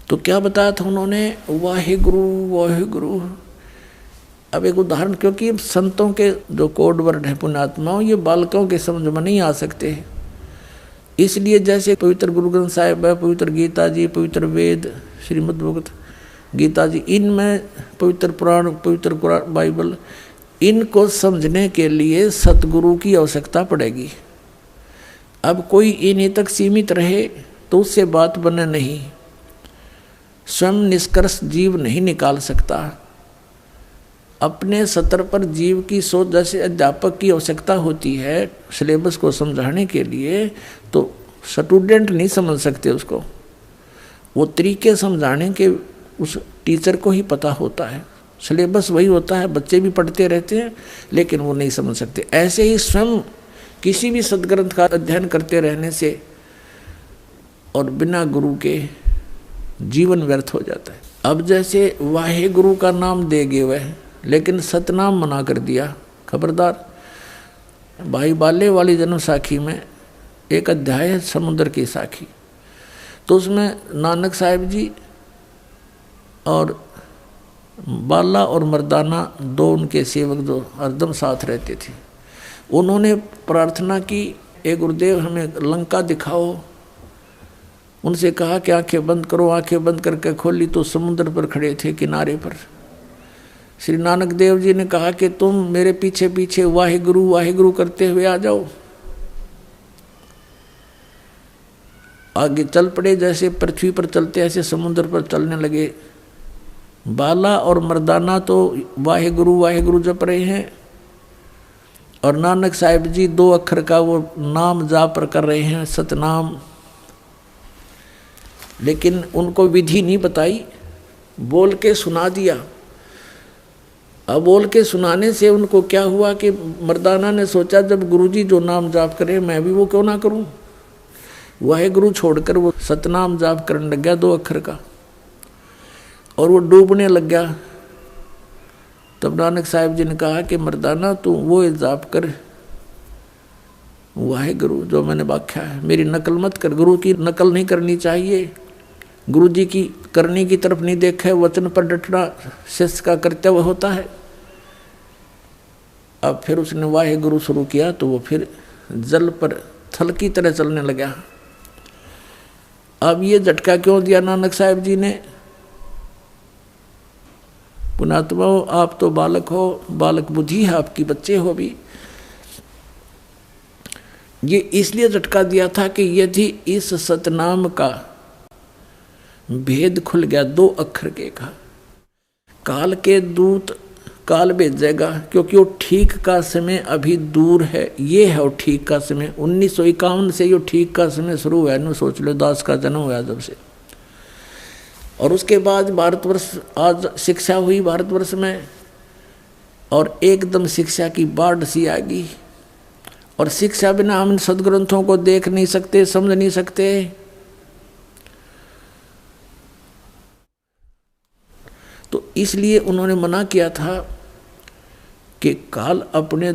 तो क्या बताया था उन्होंने? वाहिगुरु। अब एक उदाहरण, क्योंकि संतों के जो कोड वर्ड है पुण्यात्माओं, ये बालकों के समझ में नहीं आ सकते, इसलिए जैसे पवित्र गुरु ग्रंथ साहिब है, पवित्र गीता जी, पवित्र वेद, श्रीमद् भगवत गीता जी, इनमें पवित्र पुराण, पवित्र कुरान, बाइबल, इनको समझने के लिए सतगुरु की आवश्यकता पड़ेगी। अब कोई इन्हीं तक सीमित रहे तो उससे बात बने नहीं, स्वयं निष्कर्ष जीव नहीं निकाल सकता। अपने स्तर पर जीव की सोच, जैसे अध्यापक की आवश्यकता होती है सिलेबस को समझाने के लिए, तो स्टूडेंट नहीं समझ सकते उसको, वो तरीके समझाने के उस टीचर को ही पता होता है। सिलेबस वही होता है, बच्चे भी पढ़ते रहते हैं लेकिन वो नहीं समझ सकते। ऐसे ही स्वयं किसी भी सदग्रंथ का अध्ययन करते रहने से और बिना गुरु के जीवन व्यर्थ हो जाता है। अब जैसे वाहे गुरु का नाम दे गए वह, लेकिन सतनाम मना कर दिया, खबरदार। भाई बाले वाली जन्म साखी में एक अध्याय है समुद्र की साखी, तो उसमें नानक साहिब जी और बाला और मर्दाना दो उनके सेवक जो हरदम साथ रहते थे, उन्होंने प्रार्थना की, ए गुरुदेव हमें लंका दिखाओ। उनसे कहा कि आंखें बंद करो, आंखें बंद करके खोली तो समुद्र पर खड़े थे किनारे पर। श्री नानक देव जी ने कहा कि तुम मेरे पीछे पीछे वाहिगुरु करते हुए आ जाओ। आगे चल पड़े, जैसे पृथ्वी पर चलते ऐसे समुद्र पर चलने लगे। बाला और मर्दाना तो वाहिगुरु जप रहे हैं और नानक साहिब जी 2 अक्षर का वो नाम जाप कर रहे हैं, सतनाम। लेकिन उनको विधि नहीं बताई, बोल के सुना दिया। अब बोल के सुनाने से उनको क्या हुआ कि मर्दाना ने सोचा जब गुरुजी जो नाम जाप करें मैं भी वो क्यों ना करूं। वाहेगुरु छोड़कर वो सतनाम जाप करने लग गया 2 अक्षर का, और वो डूबने लग गया। तब नानक साहिब जी ने कहा कि मर्दाना तू वो जाप कर, वाहेगुरु जो मैंने व्याख्या है, मेरी नकल मत कर। गुरु की नकल नहीं करनी चाहिए, गुरु जी की करने की तरफ नहीं देखा है, वचन पर डटना शिष्य का कर्तव्य होता है। अब फिर उसने वाहेगुरु शुरू किया तो वो फिर जल पर थल की तरह चलने लगा। अब ये झटका क्यों दिया नानक साहिब जी ने? पुणात्मा आप तो बालक हो, बालक बुद्धि है आपकी, बच्चे हो भी। ये इसलिए झटका दिया था कि यदि इस सतनाम का भेद खुल गया 2 अक्षर के का, काल के दूत काल भेजेगा, क्योंकि वो ठीक का समय अभी दूर है। ये है वो ठीक का समय। 1951 से ये ठीक का समय शुरू हुआ है। सोच लो, दास का जन्म हुआ जब से, और उसके बाद भारतवर्ष आज शिक्षा हुई भारतवर्ष में, और एकदम शिक्षा की बाढ़ सी आ गई। और शिक्षा बिना हम इन सदग्रंथों को देख नहीं सकते, समझ नहीं सकते। तो इसलिए उन्होंने मना किया था कि काल अपने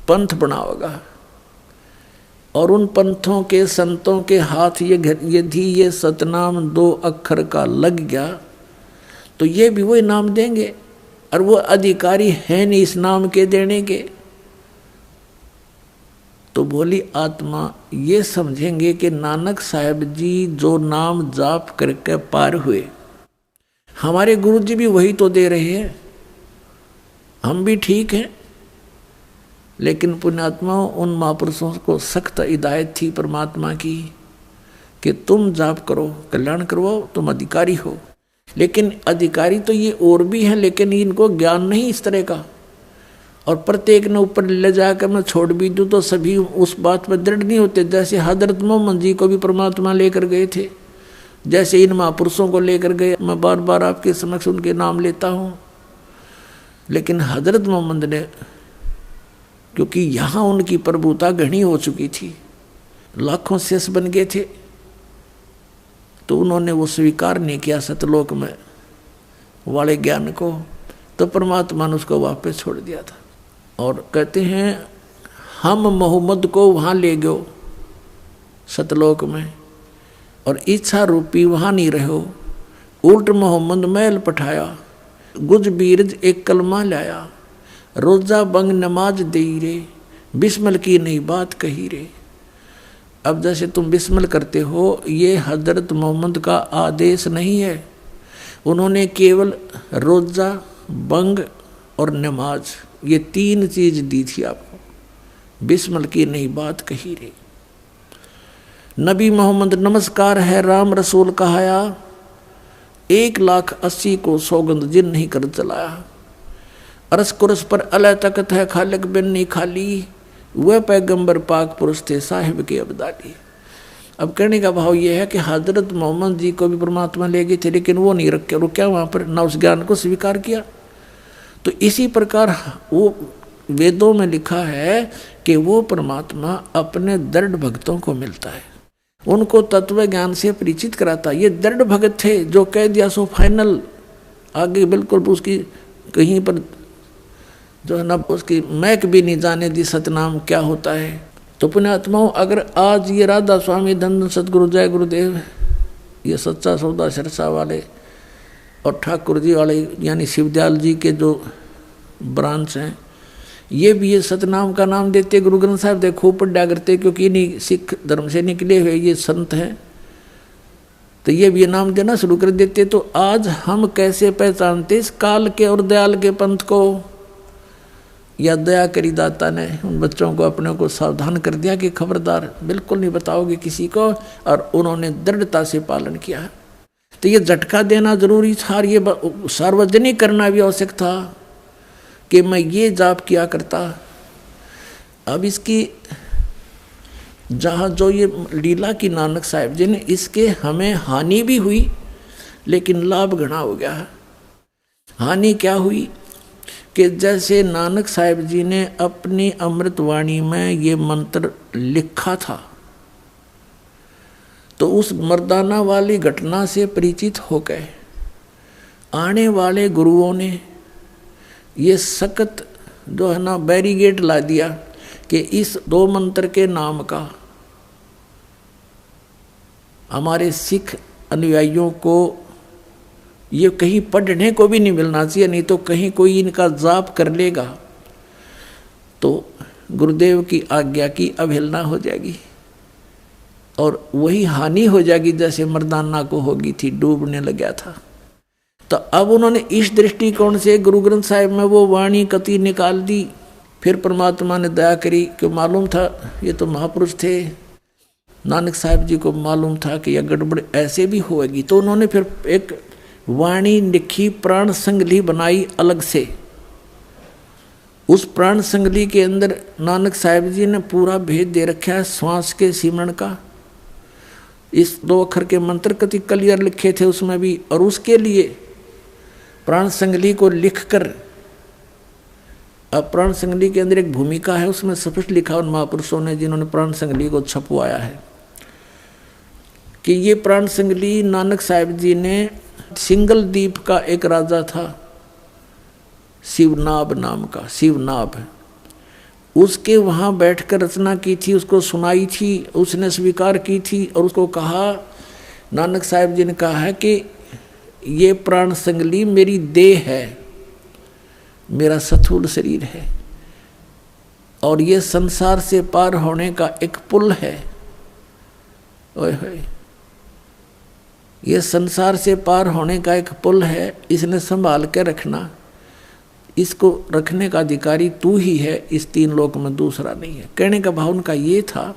पंथ बनाओगा, और उन पंथों के संतों के हाथ यदि ये सतनाम 2 अक्षर का लग गया तो ये भी वही नाम देंगे, और वो अधिकारी है नहीं इस नाम के देने के। तो भोली आत्मा ये समझेंगे कि नानक साहब जी जो नाम जाप करके पार हुए, हमारे गुरु जी भी वही तो दे रहे हैं, हम भी ठीक हैं। लेकिन पुण्यात्माओं, उन महापुरुषों को सख्त हिदायत थी परमात्मा की कि तुम जाप करो, कल्याण करवाओ, तुम अधिकारी हो। लेकिन अधिकारी तो ये और भी हैं, लेकिन इनको ज्ञान नहीं इस तरह का। और प्रत्येक ने ऊपर ले जाकर मैं छोड़ भी दूँ तो सभी उस बात पर दृढ़ नहीं होते। जैसे हजरत मोहम्मद जी को भी परमात्मा लेकर गए थे, जैसे इन महापुरुषों को लेकर गए। मैं बार बार आपके समक्ष उनके नाम लेता हूँ, लेकिन हजरत मोहम्मद ने, क्योंकि यहाँ उनकी प्रभुता घनी हो चुकी थी, लाखों शेष बन गए थे, तो उन्होंने वो स्वीकार नहीं किया सतलोक में वाले ज्ञान को, तो परमात्मा ने उसको वापस छोड़ दिया था। और कहते हैं हम मोहम्मद को वहाँ ले गयो सतलोक में, और इच्छा रूपी वहाँ नहीं रहो। उल्ट मोहम्मद महल पठाया, गुज बीरज एक कलमा लाया, रोजा बंग नमाज दे रे, बिस्मिल की नई बात कही रे। अब जैसे तुम बिस्मिल करते हो, ये हजरत मोहम्मद का आदेश नहीं है। उन्होंने केवल रोजा, बंग और नमाज, ये 3 चीज दी थी आपको। बिस्मिल की नई बात कही रे। नबी मोहम्मद नमस्कार है राम रसूल कहाया, 1,80,000 को सौगंध जिन नहीं कर चलाया। अरस कुरस पर अल्लाह तकत है, खालिक बिन नहीं खाली, वह पैगंबर पाक पुरुष थे साहिब के अब्दाली। अब कहने का भाव यह है कि हजरत मोहम्मद जी को भी परमात्मा ले गए थे, लेकिन वो नहीं रुक्या वहाँ पर, न उस ज्ञान को स्वीकार किया। तो इसी प्रकार वो वेदों में लिखा है कि वो परमात्मा अपने दृढ़ भक्तों को मिलता है, उनको तत्व ज्ञान से परिचित कराता। ये दृढ़ भगत थे जो कह दिया सो फाइनल, आगे बिल्कुल उसकी कहीं पर जो है ना उसकी महक भी नहीं जाने दी सतनाम क्या होता है। तो पुण्यात्माओं, अगर आज ये राधा स्वामी धन सतगुरु जय गुरुदेव, ये सच्चा सौदा सिरसा वाले और ठाकुर जी वाले यानी शिवदयाल जी के जो ब्रांच हैं, ये भी ये सतनाम का नाम देते, गुरु ग्रंथ साहिब देखो पढ़ा करते, क्योंकि इन्हीं सिख धर्म से निकले हुए ये संत हैं, तो ये भी ये नाम देना शुरू कर देते। तो आज हम कैसे पहचानते इस काल के और दयाल के पंथ को? या दया करी दाता ने उन बच्चों को अपने को सावधान कर दिया कि खबरदार बिल्कुल नहीं बताओगे किसी को, और उन्होंने दृढ़ता से पालन किया। तो ये झटका देना जरूरी था, ये सार्वजनिक करना भी आवश्यक था कि मैं ये जाप किया करता। अब इसकी जहाँ जो ये लीला की नानक साहिब जी ने, इसके हमें हानि भी हुई लेकिन लाभ घना हो गया। हानि क्या हुई कि जैसे नानक साहिब जी ने अपनी अमृतवाणी में ये मंत्र लिखा था, तो उस मर्दाना वाली घटना से परिचित हो गए। आने वाले गुरुओं ने ये सख्त जो है ना बैरिगेड ला दिया कि इस दो मंत्र के नाम का हमारे सिख अनुयायियों को ये कहीं पढ़ने को भी नहीं मिलना चाहिए, नहीं तो कहीं कोई इनका जाप कर लेगा तो गुरुदेव की आज्ञा की अवहेलना हो जाएगी और वही हानि हो जाएगी जैसे मर्दाना को होगी थी, डूबने लगा था। तो अब उन्होंने इस दृष्टिकोण से गुरु ग्रंथ साहिब में वो वाणी कति निकाल दी। फिर परमात्मा ने दया करी कि मालूम था ये तो महापुरुष थे, नानक साहिब जी को मालूम था कि यह गड़बड़ ऐसे भी होएगी, तो उन्होंने फिर एक वाणी लिखी, प्राण संगली बनाई अलग से। उस प्राण संगली के अंदर नानक साहिब जी ने पूरा भेद दे रखा है श्वास के सिमरण का। इस 2 अक्षर के मंत्र कति क्लियर लिखे थे उसमें भी, और उसके लिए प्राण संगली को लिखकर, अब प्राण संगली के अंदर एक भूमिका है, उसमें स्पष्ट लिखा उन महापुरुषों ने जिन्होंने प्राण संगली को छपवाया है कि ये प्राण संगली नानक साहिब जी ने सिंगल द्वीप का एक राजा था शिवनाभ नाम का, शिवनाभ, उसके वहाँ बैठकर रचना की थी, उसको सुनाई थी, उसने स्वीकार की थी और उसको कहा, नानक साहिब जी ने कहा है कि ये प्राण संगली मेरी देह है, मेरा स्थूल शरीर है और ये संसार से पार होने का एक पुल है। ओए होए, ये संसार से पार होने का एक पुल है, इसने संभाल के रखना, इसको रखने का अधिकारी तू ही है, इस 3 लोक में दूसरा नहीं है। कहने का भाव उनका ये था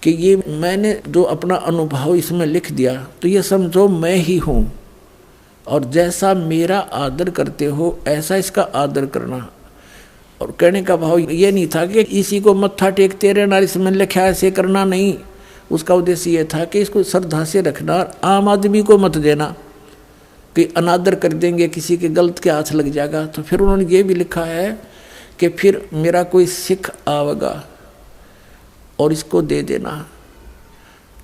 कि ये मैंने जो अपना अनुभव इसमें लिख दिया तो ये समझो मैं ही हूँ, और जैसा मेरा आदर करते हो ऐसा इसका आदर करना। और कहने का भाव ये नहीं था कि इसी को मत्था टेकते रहना, इसमें लिखा ऐसे करना नहीं। उसका उद्देश्य ये था कि इसको श्रद्धा से रखना, आम आदमी को मत देना कि अनादर कर देंगे, किसी के गलत के हाथ लग जाएगा। तो फिर उन्होंने ये भी लिखा है कि फिर मेरा कोई सिख आवेगा और इसको दे देना।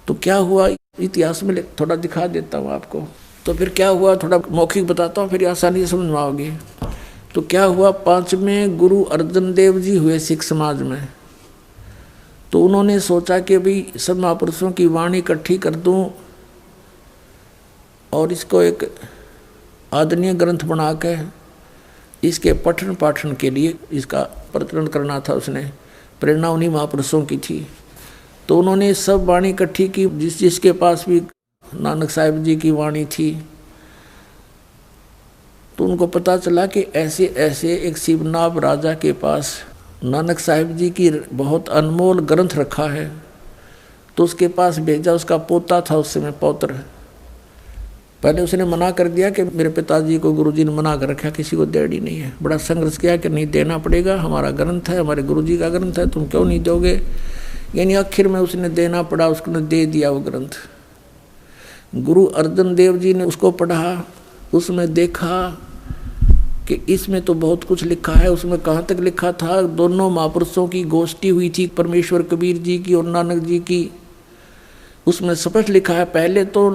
तो क्या हुआ इतिहास में थोड़ा दिखा देता हूँ आपको। तो फिर क्या हुआ थोड़ा मौखिक बताता हूँ, फिर आसानी से समझ में आओगे। तो क्या हुआ, 5वें गुरु अर्जन देव जी हुए सिख समाज में। तो उन्होंने सोचा कि भाई सब महापुरुषों की वाणी इकट्ठी कर दूं और इसको एक आदरणीय ग्रंथ बना के इसके पठन पाठन के लिए इसका प्रचलन करना था। उसने प्रेरणा उन्हीं महापुरुषों की थी। तो उन्होंने सब वाणी इकट्ठी की, जिसके पास भी नानक साहिब जी की वाणी थी। तो उनको पता चला कि ऐसे ऐसे एक शिवनाभ राजा के पास नानक साहिब जी की बहुत अनमोल ग्रंथ रखा है। तो उसके पास भेजा, उसका पोता था उस समय, पौत्र। पहले उसने मना कर दिया कि मेरे पिताजी को गुरुजी ने मना कर रखा, किसी को देनी नहीं है। बड़ा संघर्ष किया कि नहीं देना पड़ेगा, हमारा ग्रंथ है, हमारे गुरुजी का ग्रंथ है, तुम क्यों नहीं दोगे। यानी आखिर में उसने देना पड़ा, उसने दे दिया वो ग्रंथ। गुरु अर्जन देव जी ने उसको पढ़ा, उसमें देखा कि इसमें तो बहुत कुछ लिखा है। उसमें कहाँ तक लिखा था, दोनों महापुरुषों की गोष्ठी हुई थी, परमेश्वर कबीर जी की और नानक जी की। उसमें स्पष्ट लिखा है, पहले तो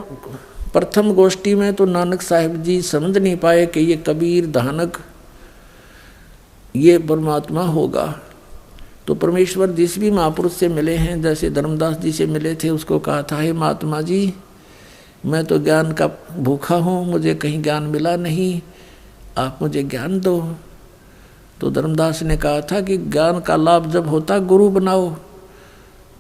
प्रथम गोष्ठी में तो नानक साहिब जी समझ नहीं पाए कि ये कबीर धानक ये परमात्मा होगा। तो परमेश्वर जिस भी महापुरुष से मिले हैं, जैसे धर्मदास जी से मिले थे, उसको कहा था, हे महात्मा जी, मैं तो ज्ञान का भूखा हूँ, मुझे कहीं ज्ञान मिला नहीं, आप मुझे ज्ञान दो। तो धर्मदास ने कहा था कि ज्ञान का लाभ जब होता गुरु बनाओ।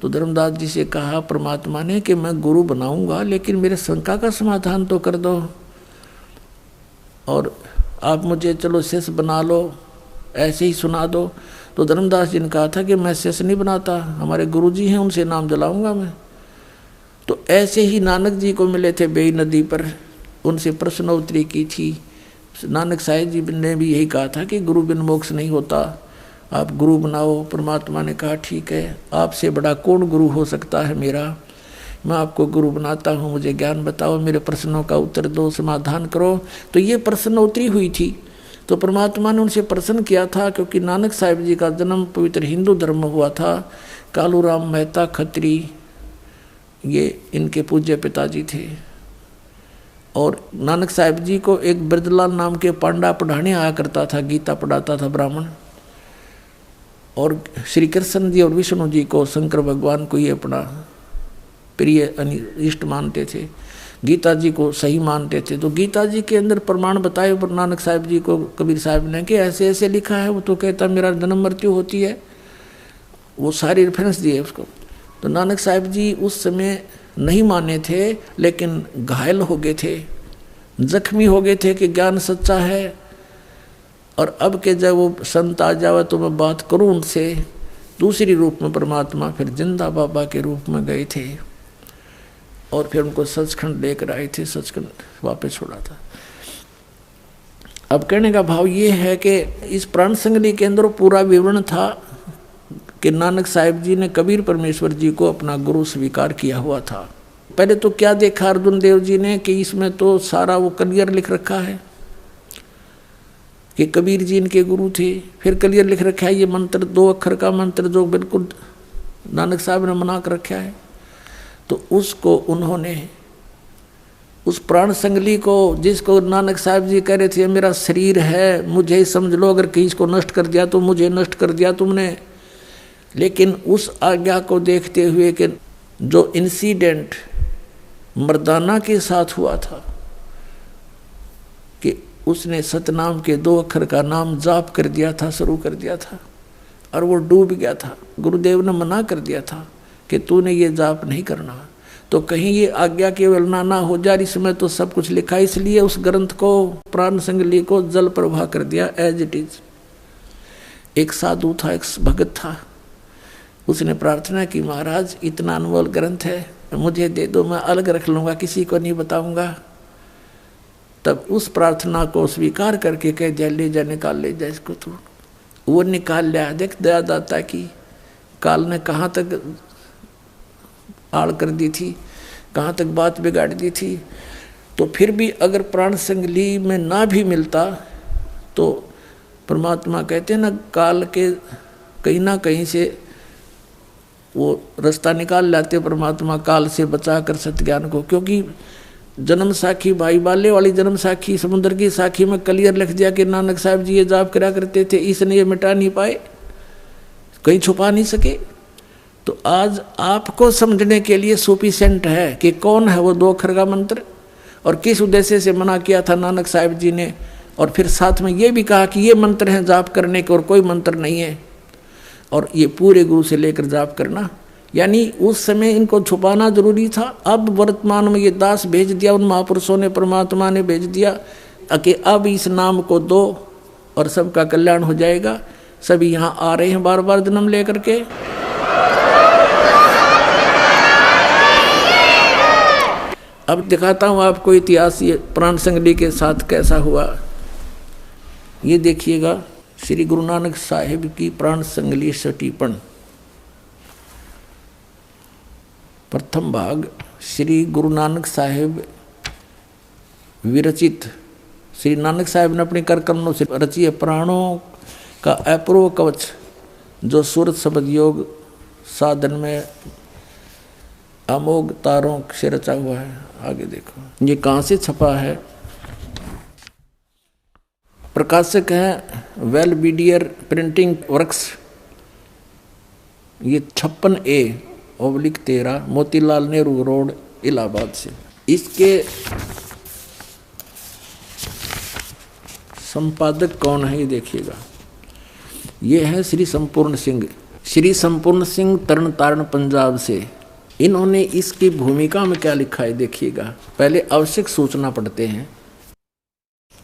तो धर्मदास जी से कहा परमात्मा ने कि मैं गुरु बनाऊंगा, लेकिन मेरे शंका का समाधान तो कर दो, और आप मुझे चलो शिष्य बना लो, ऐसे ही सुना दो। तो धर्मदास जी ने कहा था कि मैं शिष्य नहीं बनाता, हमारे गुरु जी हैं, उनसे नाम जलाऊंगा मैं। तो ऐसे ही नानक जी को मिले थे बेई नदी पर, उनसे प्रश्नोत्तरी की थी। नानक साहिब जी ने भी यही कहा था कि गुरु बिन मोक्ष नहीं होता, आप गुरु बनाओ। परमात्मा ने कहा ठीक है, आपसे बड़ा कौन गुरु हो सकता है मेरा, मैं आपको गुरु बनाता हूँ, मुझे ज्ञान बताओ, मेरे प्रश्नों का उत्तर दो, समाधान करो। तो ये प्रश्नोत्तरी हुई थी। तो परमात्मा ने उनसे प्रश्न किया था, क्योंकि नानक साहिब जी का जन्म पवित्र हिंदू धर्म में हुआ था। कालूराम मेहता खत्री ये इनके पूज्य पिताजी थे। और नानक साहिब जी को एक ब्रजलाल नाम के पांडा पढ़ाने आया करता था, गीता पढ़ाता था ब्राह्मण। और श्री कृष्ण जी और विष्णु जी को, शंकर भगवान को ये अपना प्रिय इष्ट मानते थे, गीता जी को सही मानते थे। तो गीता जी के अंदर प्रमाण बताए पर नानक साहिब जी को कबीर साहब ने कि ऐसे ऐसे लिखा है। वो तो कहता मेरा जन्म मृत्यु होती है, वो सारी रेफरेंस दिए उसको। तो नानक साहिब जी उस समय नहीं माने थे, लेकिन घायल हो गए थे, जख्मी हो गए थे कि ज्ञान सच्चा है। और अब के जब वो संत आ जावे तो मैं बात करूं उनसे, दूसरी रूप में परमात्मा फिर जिंदा बाबा के रूप में गए थे और फिर उनको सचखंड लेकर आए थे, सचखंड वापस छोड़ा था। अब कहने का भाव ये है कि इस प्राण संगली के अंदर पूरा विवरण था कि नानक साहिब जी ने कबीर परमेश्वर जी को अपना गुरु स्वीकार किया हुआ था। पहले तो क्या देखा अर्जुन देव जी ने कि इसमें तो सारा वो क्लियर लिख रखा है कि कबीर जी इनके गुरु थे। फिर क्लियर लिख रखा है ये मंत्र 2 अक्षर का मंत्र जो बिल्कुल नानक साहब ने मना कर रखा है। तो उसको उन्होंने उस प्राण संगली को, जिसको नानक साहब जी कह रहे थे मेरा शरीर है, मुझे ही समझ लो, अगर किसी को नष्ट कर दिया तो मुझे नष्ट कर दिया तुमने। लेकिन उस आज्ञा को देखते हुए कि जो इंसिडेंट मर्दाना के साथ हुआ था कि उसने सतनाम के 2 अक्षर का नाम जाप कर दिया था, शुरू कर दिया था और वो डूब गया था। गुरुदेव ने मना कर दिया था कि तूने ये जाप नहीं करना, तो कहीं ये आज्ञा केवल ना हो जाए। इसमें तो सब कुछ लिखा, इसलिए उस ग्रंथ को, प्राण संगली को जल प्रवाह कर दिया एज इट इज। एक साधु था, एक भगत था, उसने प्रार्थना की महाराज इतना अनमोल ग्रंथ है, मुझे दे दो, मैं अलग रख लूँगा, किसी को नहीं बताऊँगा। तब उस प्रार्थना को स्वीकार करके कह दिया ले जा, निकाल ले जा इसको। तो वो निकाल लिया। देख दयादाता की काल ने कहाँ तक आड़ कर दी थी, कहाँ तक बात बिगाड़ दी थी। तो फिर भी अगर प्राण संगली में ना भी मिलता तो परमात्मा कहते हैं ना, काल के कहीं ना कहीं से वो रास्ता निकाल लाते परमात्मा, काल से बचा कर सत्ज्ञान को। क्योंकि जन्म साखी, भाई बाले वाली जन्म साखी, समुद्र की साखी में क्लियर लिख दिया कि नानक साहब जी ये जाप करा करते थे, इसने ये मिटा नहीं पाए, कहीं छुपा नहीं सके। तो आज आपको समझने के लिए सफिशिएंट है कि कौन है वो 2 अक्षर का मंत्र और किस उद्देश्य से मना किया था नानक साहब जी ने। और फिर साथ में ये भी कहा कि ये मंत्र हैं जाप करने के और कोई मंत्र नहीं है, और ये पूरे गुरु से लेकर जाप करना। यानी उस समय इनको छुपाना जरूरी था। अब वर्तमान में ये दास भेज दिया उन महापुरुषों ने, परमात्मा ने भेज दिया कि अब इस नाम को दो और सबका कल्याण हो जाएगा। सभी यहाँ आ रहे हैं बार बार जन्म लेकर के। अब दिखाता हूँ आपको इतिहास ये प्राण संगली के साथ कैसा हुआ। ये देखिएगा श्री गुरु नानक साहिब की प्राण संगली सटीपन, प्रथम भाग श्री गुरु नानक साहिब विरचित। श्री नानक साहिब ने अपने कर कमलों से रची है प्राणों का अपूर्व कवच, जो सूरत शब्द योग साधन में अमोघ तारों से रचा हुआ है। आगे देखो ये कहाँ से छपा है। प्रकाशक है वेलबीडियर प्रिंटिंग वर्क्स। ये 56A/13 मोतीलाल नेहरू रोड इलाहाबाद से। इसके संपादक कौन है ये देखिएगा। ये है श्री संपूर्ण सिंह। श्री संपूर्ण सिंह तरन तारण पंजाब से। इन्होंने इसकी भूमिका में क्या लिखा है देखिएगा। पहले आवश्यक सूचना पढ़ते हैं।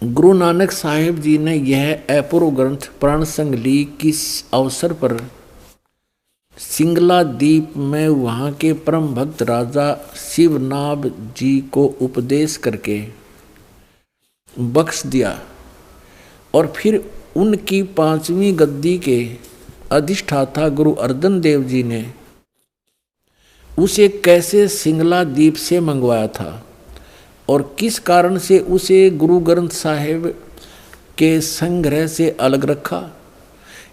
गुरु नानक साहिब जी ने यह अपूर्व ग्रंथ प्राण संगली किस अवसर पर सिंगला द्वीप में वहाँ के परम भक्त राजा शिवनाभ जी को उपदेश करके बख्श दिया, और फिर उनकी 5वीं गद्दी के अधिष्ठाता गुरु अर्जन देव जी ने उसे कैसे सिंगला द्वीप से मंगवाया था और किस कारण से उसे गुरु ग्रंथ साहिब के संग्रह से अलग रखा,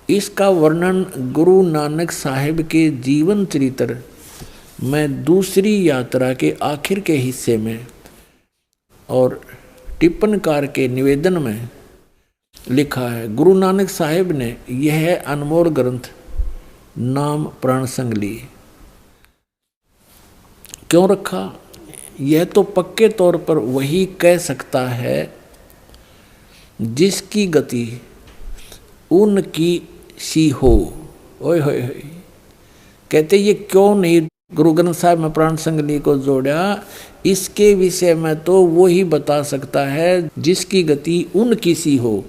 इसका वर्णन गुरु नानक साहिब के जीवन चरित्र में दूसरी यात्रा के आखिर के हिस्से में और टिप्पणकार के निवेदन में लिखा है। गुरु नानक साहिब ने यह अनमोल ग्रंथ नाम प्राण संगली क्यों रखा, यह तो पक्के तौर पर वही कह सकता है जिसकी गति उनकी सी हो। ओए होए होए, कहते ये क्यों नहीं गुरु ग्रंथ साहिब में प्राण संगली को जोड़ा, इसके विषय में तो वो ही बता सकता है जिसकी गति उनकी सी हो,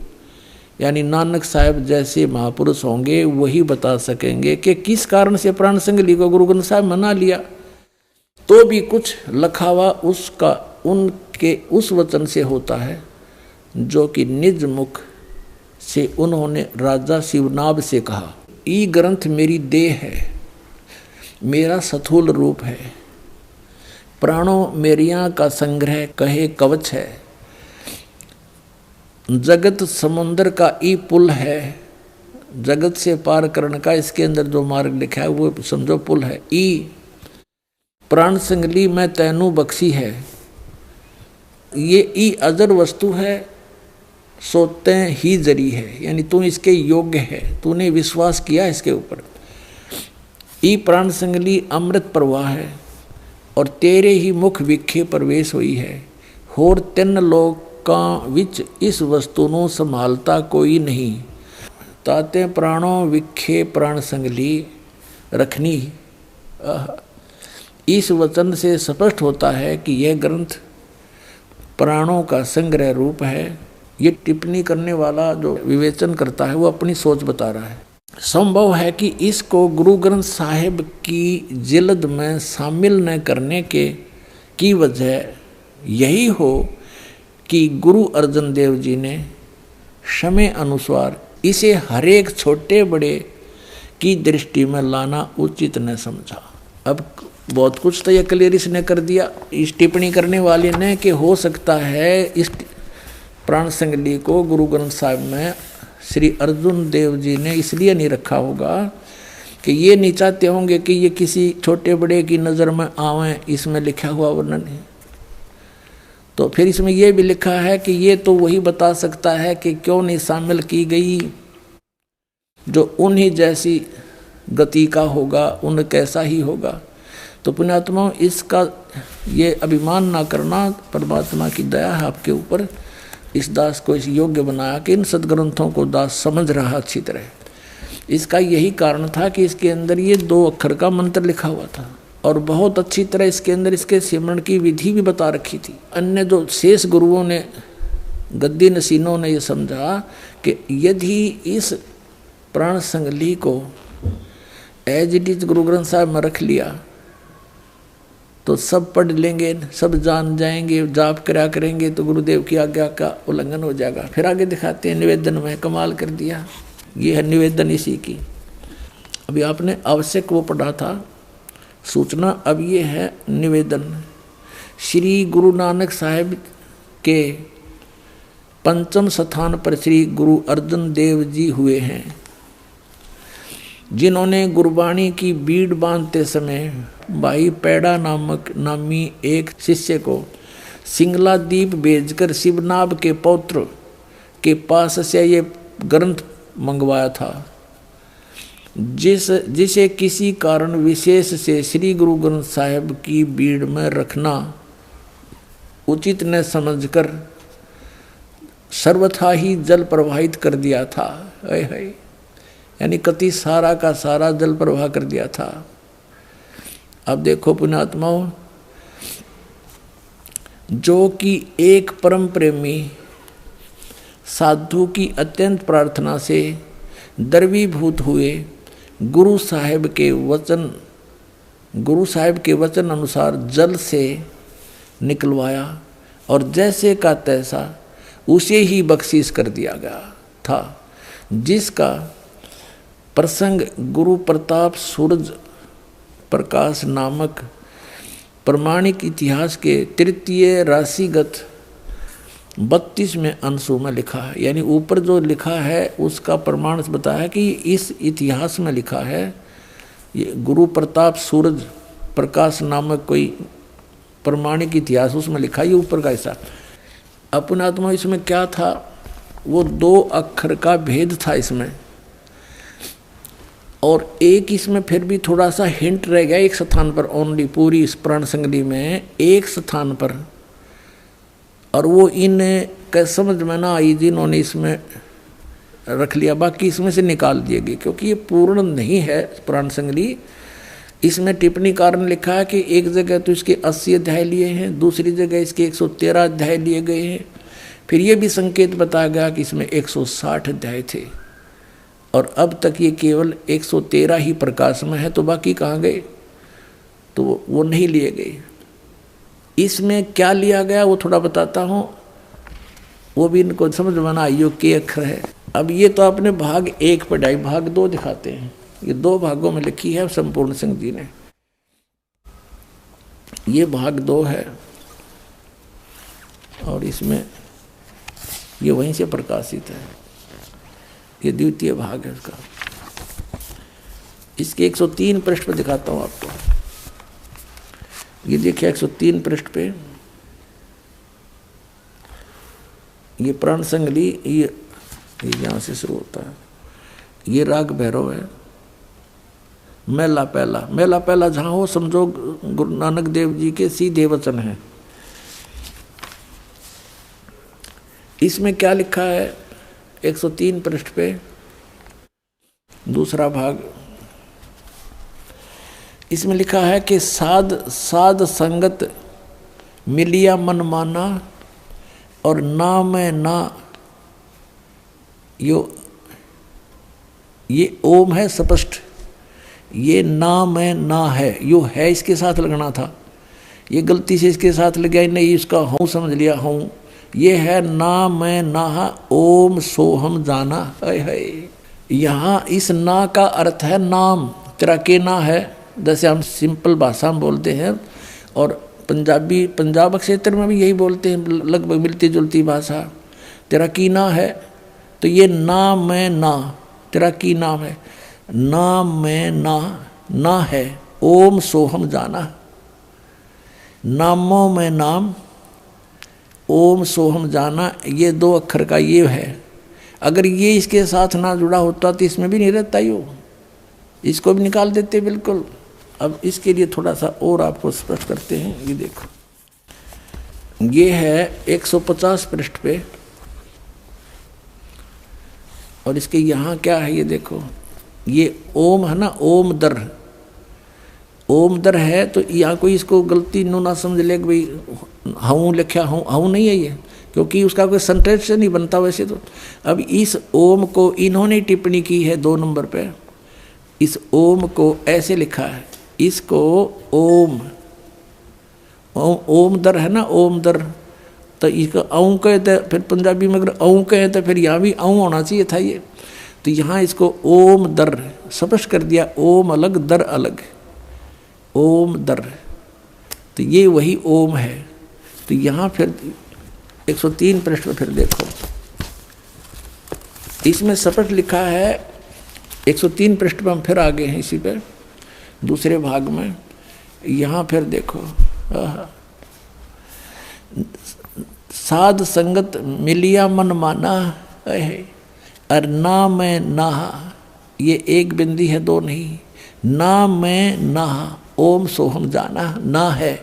यानी नानक साहिब जैसे महापुरुष होंगे वही बता सकेंगे कि किस कारण से प्राण संगली को गुरु ग्रंथ साहिब मना लिया। तो भी कुछ लखावा उसका उनके उस वचन से होता है जो कि निज मुख से उन्होंने राजा शिवनाभ से कहा। ई ग्रंथ मेरी देह है, मेरा स्थूल रूप है, प्राणों मेरिया का संग्रह कहे कवच है, जगत समुंदर का ई पुल है, जगत से पार करने का इसके अंदर जो मार्ग लिखा है वो समझो पुल है। ई प्राण संगली में तैनू बख्शी है, ये ई अजर वस्तु है, सोते ही जरी है, यानी तू इसके योग्य है, तूने विश्वास किया इसके ऊपर। ई प्राण संगली अमृत प्रवाह है और तेरे ही मुख विखे प्रवेश हुई है, होर 3 लोकां विच इस वस्तु ਨੂੰ संभालता कोई नहीं, ताते प्राणों विखे प्राण संगली रखनी। इस वचन से स्पष्ट होता है कि यह ग्रंथ प्राणों का संग्रह रूप है। ये टिप्पणी करने वाला जो विवेचन करता है वो अपनी सोच बता रहा है। संभव है कि इसको गुरु ग्रंथ साहिब की जिल्द में शामिल न करने की वजह यही हो कि गुरु अर्जन देव जी ने समय अनुसार इसे हरेक छोटे बड़े की दृष्टि में लाना उचित न समझा। अब बहुत कुछ तो यह क्लियरिस ने कर दिया इस टिप्पणी करने वाले ने कि हो सकता है इस प्राण संगली को गुरु ग्रंथ साहिब में श्री अर्जुन देव जी ने इसलिए नहीं रखा होगा कि ये नहीं चाहते होंगे कि ये किसी छोटे बड़े की नज़र में आवें इसमें लिखा हुआ वर्णन है। तो फिर इसमें यह भी लिखा है कि ये तो वही बता सकता है कि क्यों नहीं शामिल की गई जो उन्हीं जैसी गति का होगा, उन कैसा ही होगा। तो पुण्यात्मा इसका ये अभिमान ना करना, परमात्मा की दया है आपके ऊपर। इस दास को इस योग्य बनाया कि इन सदग्रंथों को दास समझ रहा अच्छी तरह। इसका यही कारण था कि इसके अंदर ये 2 अक्षर का मंत्र लिखा हुआ था और बहुत अच्छी तरह इसके अंदर इसके सिमरण की विधि भी बता रखी थी। अन्य जो शेष गुरुओं ने, गद्दी नसीनों ने ये समझा कि यदि इस प्राण संगली को as it is Guru Granth Sahib में रख लिया तो सब पढ़ लेंगे, सब जान जाएंगे, जाप करा करेंगे तो गुरुदेव की आज्ञा का उल्लंघन हो जाएगा। फिर आगे दिखाते हैं निवेदन में कमाल कर दिया। ये है निवेदन इसी की। अभी आपने आवश्यक वो पढ़ा था सूचना, अब ये है निवेदन। श्री गुरु नानक साहिब के पंचम स्थान पर श्री गुरु अर्जन देव जी हुए हैं, जिन्होंने गुरबाणी की बीड़ बांधते समय भाई पैड़ा नामी एक शिष्य को सिंगला द्वीप भेजकर शिवनाभ के पौत्र के पास से ये ग्रंथ मंगवाया था, जिसे किसी कारण विशेष से श्री गुरु ग्रंथ साहिब की बीड़ में रखना उचित न समझकर सर्वथा ही जल प्रवाहित कर दिया था। यानी कति सारा का सारा जल प्रवाह कर दिया था। अब देखो पुण्यात्माओं, जो कि एक परम प्रेमी साधु की अत्यंत प्रार्थना से द्रवीभूत हुए गुरु साहिब के वचन अनुसार जल से निकलवाया और जैसे का तैसा उसे ही बख्शीश कर दिया गया था, जिसका प्रसंग गुरु प्रताप सूरज प्रकाश नामक प्रमाणिक इतिहास के तृतीय राशिगत 32वें अंशों में लिखा है। यानी ऊपर जो लिखा है उसका प्रमाण बताया कि इस इतिहास में लिखा है, ये गुरु प्रताप सूरज प्रकाश नामक कोई प्रमाणिक इतिहास उसमें लिखा, ये ऊपर का हिस्सा। अपना आत्मा इसमें क्या था, वो 2 अक्षर का भेद था इसमें, और एक इसमें फिर भी थोड़ा सा हिंट रह गया एक स्थान पर ओनली, पूरी इस प्राण संगली में एक स्थान पर, और वो इन समझ में ना आई जिन्होंने इसमें रख लिया, बाकी इसमें से निकाल दिए गए क्योंकि ये पूर्ण नहीं है प्राण संगली। इसमें टिप्पणी कारण लिखा है कि एक जगह तो इसके 80 अध्याय लिए हैं, दूसरी जगह इसके 113 अध्याय लिए गए हैं। फिर ये भी संकेत बताया गया कि इसमें 160 अध्याय थे और अब तक ये केवल 113 ही प्रकाश में है, तो बाकी कहाँ गए, तो वो नहीं लिए गए। इसमें क्या लिया गया वो थोड़ा बताता हूँ, वो भी इनको समझ में ना आइयो के अक्षर है। अब ये तो आपने भाग 1 पढ़ाई, भाग 2 दिखाते हैं। ये 2 भागों में लिखी है संपूर्ण सिंह जी ने। ये भाग 2 है और इसमें ये वहीं से प्रकाशित है, ये द्वितीय भाग है इसका। इसके 103 पृष्ठ पर दिखाता हूँ आपको। ये देखिए 103 पृष्ठ पे ये प्राण संगली, ये यहाँ से शुरू होता है। ये राग भैरव है। मेला पहला जहाँ हो समझो गुरु नानक देव जी के सीधे वचन हैं। इसमें क्या लिखा है 103 पृष्ठ पे दूसरा भाग, इसमें लिखा है कि साध संगत मिलिया मन माना और ना मैं ना, ये ओम है स्पष्ट, ये ना मैं ना है, यो है इसके साथ लगना था, ये गलती से इसके साथ लग गया, नहीं इसका हूँ समझ लिया हूँ। ये है ना मैं ना ओम सोहम जाना है। यहाँ इस ना का अर्थ है नाम, तेरा के ना है, जैसे हम सिंपल भाषा में बोलते हैं, और पंजाब क्षेत्र में भी यही बोलते हैं, लगभग मिलती जुलती भाषा। तेरा की ना है, तो ये ना मैं ना, तेरा की नाम है, ना मैं ना है, ओम सोहम जाना, नामों में नाम, ओम सोहम जाना, ये 2 अक्षर का ये है। अगर ये इसके साथ ना जुड़ा होता तो इसमें भी नहीं रहता यो, इसको भी निकाल देते बिल्कुल। अब इसके लिए थोड़ा सा और आपको स्पष्ट करते हैं। ये देखो, ये है 150 पृष्ठ पे, और इसके यहाँ क्या है ये देखो, ये ओम है ना, ओम दर है, तो यहाँ कोई इसको गलती ना समझ ले कि भाई हूँ लिखा हूँ नहीं है ये, क्योंकि उसका कोई सेंटेंस नहीं बनता वैसे तो। अब इस ओम को इन्होंने टिप्पणी की है 2 नंबर पे, इस ओम को ऐसे लिखा है, इसको ओम ओम दर है ना, ओम दर, तो इसका औं कहते, फिर पंजाबी में अगर औं कहे तो फिर यहाँ भी औं होना चाहिए था ये। तो यहाँ इसको ओम दर स्पष्ट कर दिया, ओम अलग दर अलग, ओम दर, तो ये वही ओम है। तो यहाँ फिर 103 पृष्ठ पर फिर देखो, इसमें स्पष्ट लिखा है, 103 पृष्ठ पर हम फिर आगे हैं इसी पे दूसरे भाग में। यहाँ फिर देखो, साध संगत मिलिया मन माना है, और ना मैं नहा, ये एक बिंदी है, दो नहीं, ना मैं नहा ओम सोहम जाना, ना है,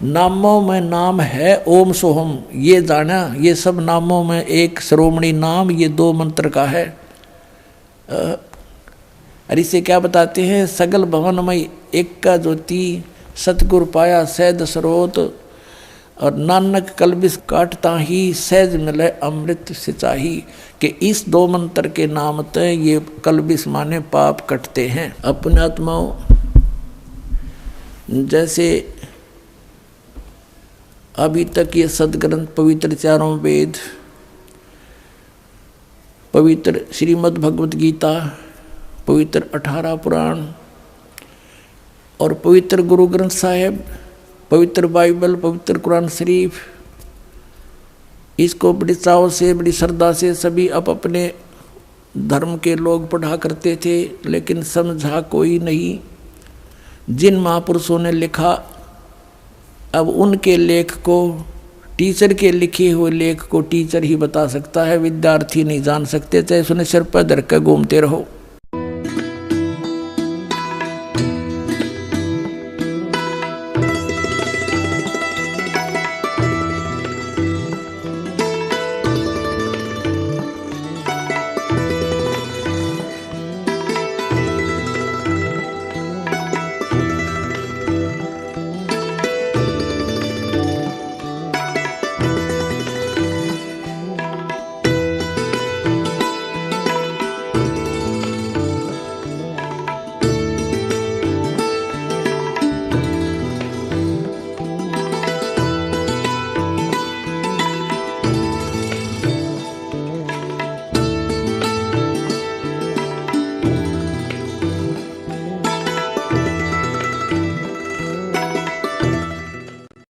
नामों में नाम है ओम सोहम, ये जाना, ये सब नामों में एक श्रोमणी नाम, ये दो मंत्र का है। और इसे क्या बताते हैं, सगल भवनमय एक का ज्योति, सतगुरु पाया सहज स्रोत, और नानक कलबिस काटता ही सहज मिले अमृत सिंचाई, कि इस दो मंत्र के नाम ते ये कलबिस माने पाप कटते हैं। अपने आत्माओं, जैसे अभी तक ये सदग्रंथ पवित्र चारों वेद, पवित्र श्रीमद् भगवत गीता, पवित्र 18 पुराण और पवित्र गुरु ग्रंथ साहिब, पवित्र बाइबल, पवित्र कुरान शरीफ, इसको बड़ी चाव से, बड़ी श्रद्धा से सभी अपने धर्म के लोग पढ़ा करते थे, लेकिन समझा कोई नहीं। जिन महापुरुषों ने लिखा, अब उनके लेख को, टीचर के लिखे हुए लेख को टीचर ही बता सकता है, विद्यार्थी नहीं जान सकते, चाहे उसने सिर पर धर कर घूमते रहो।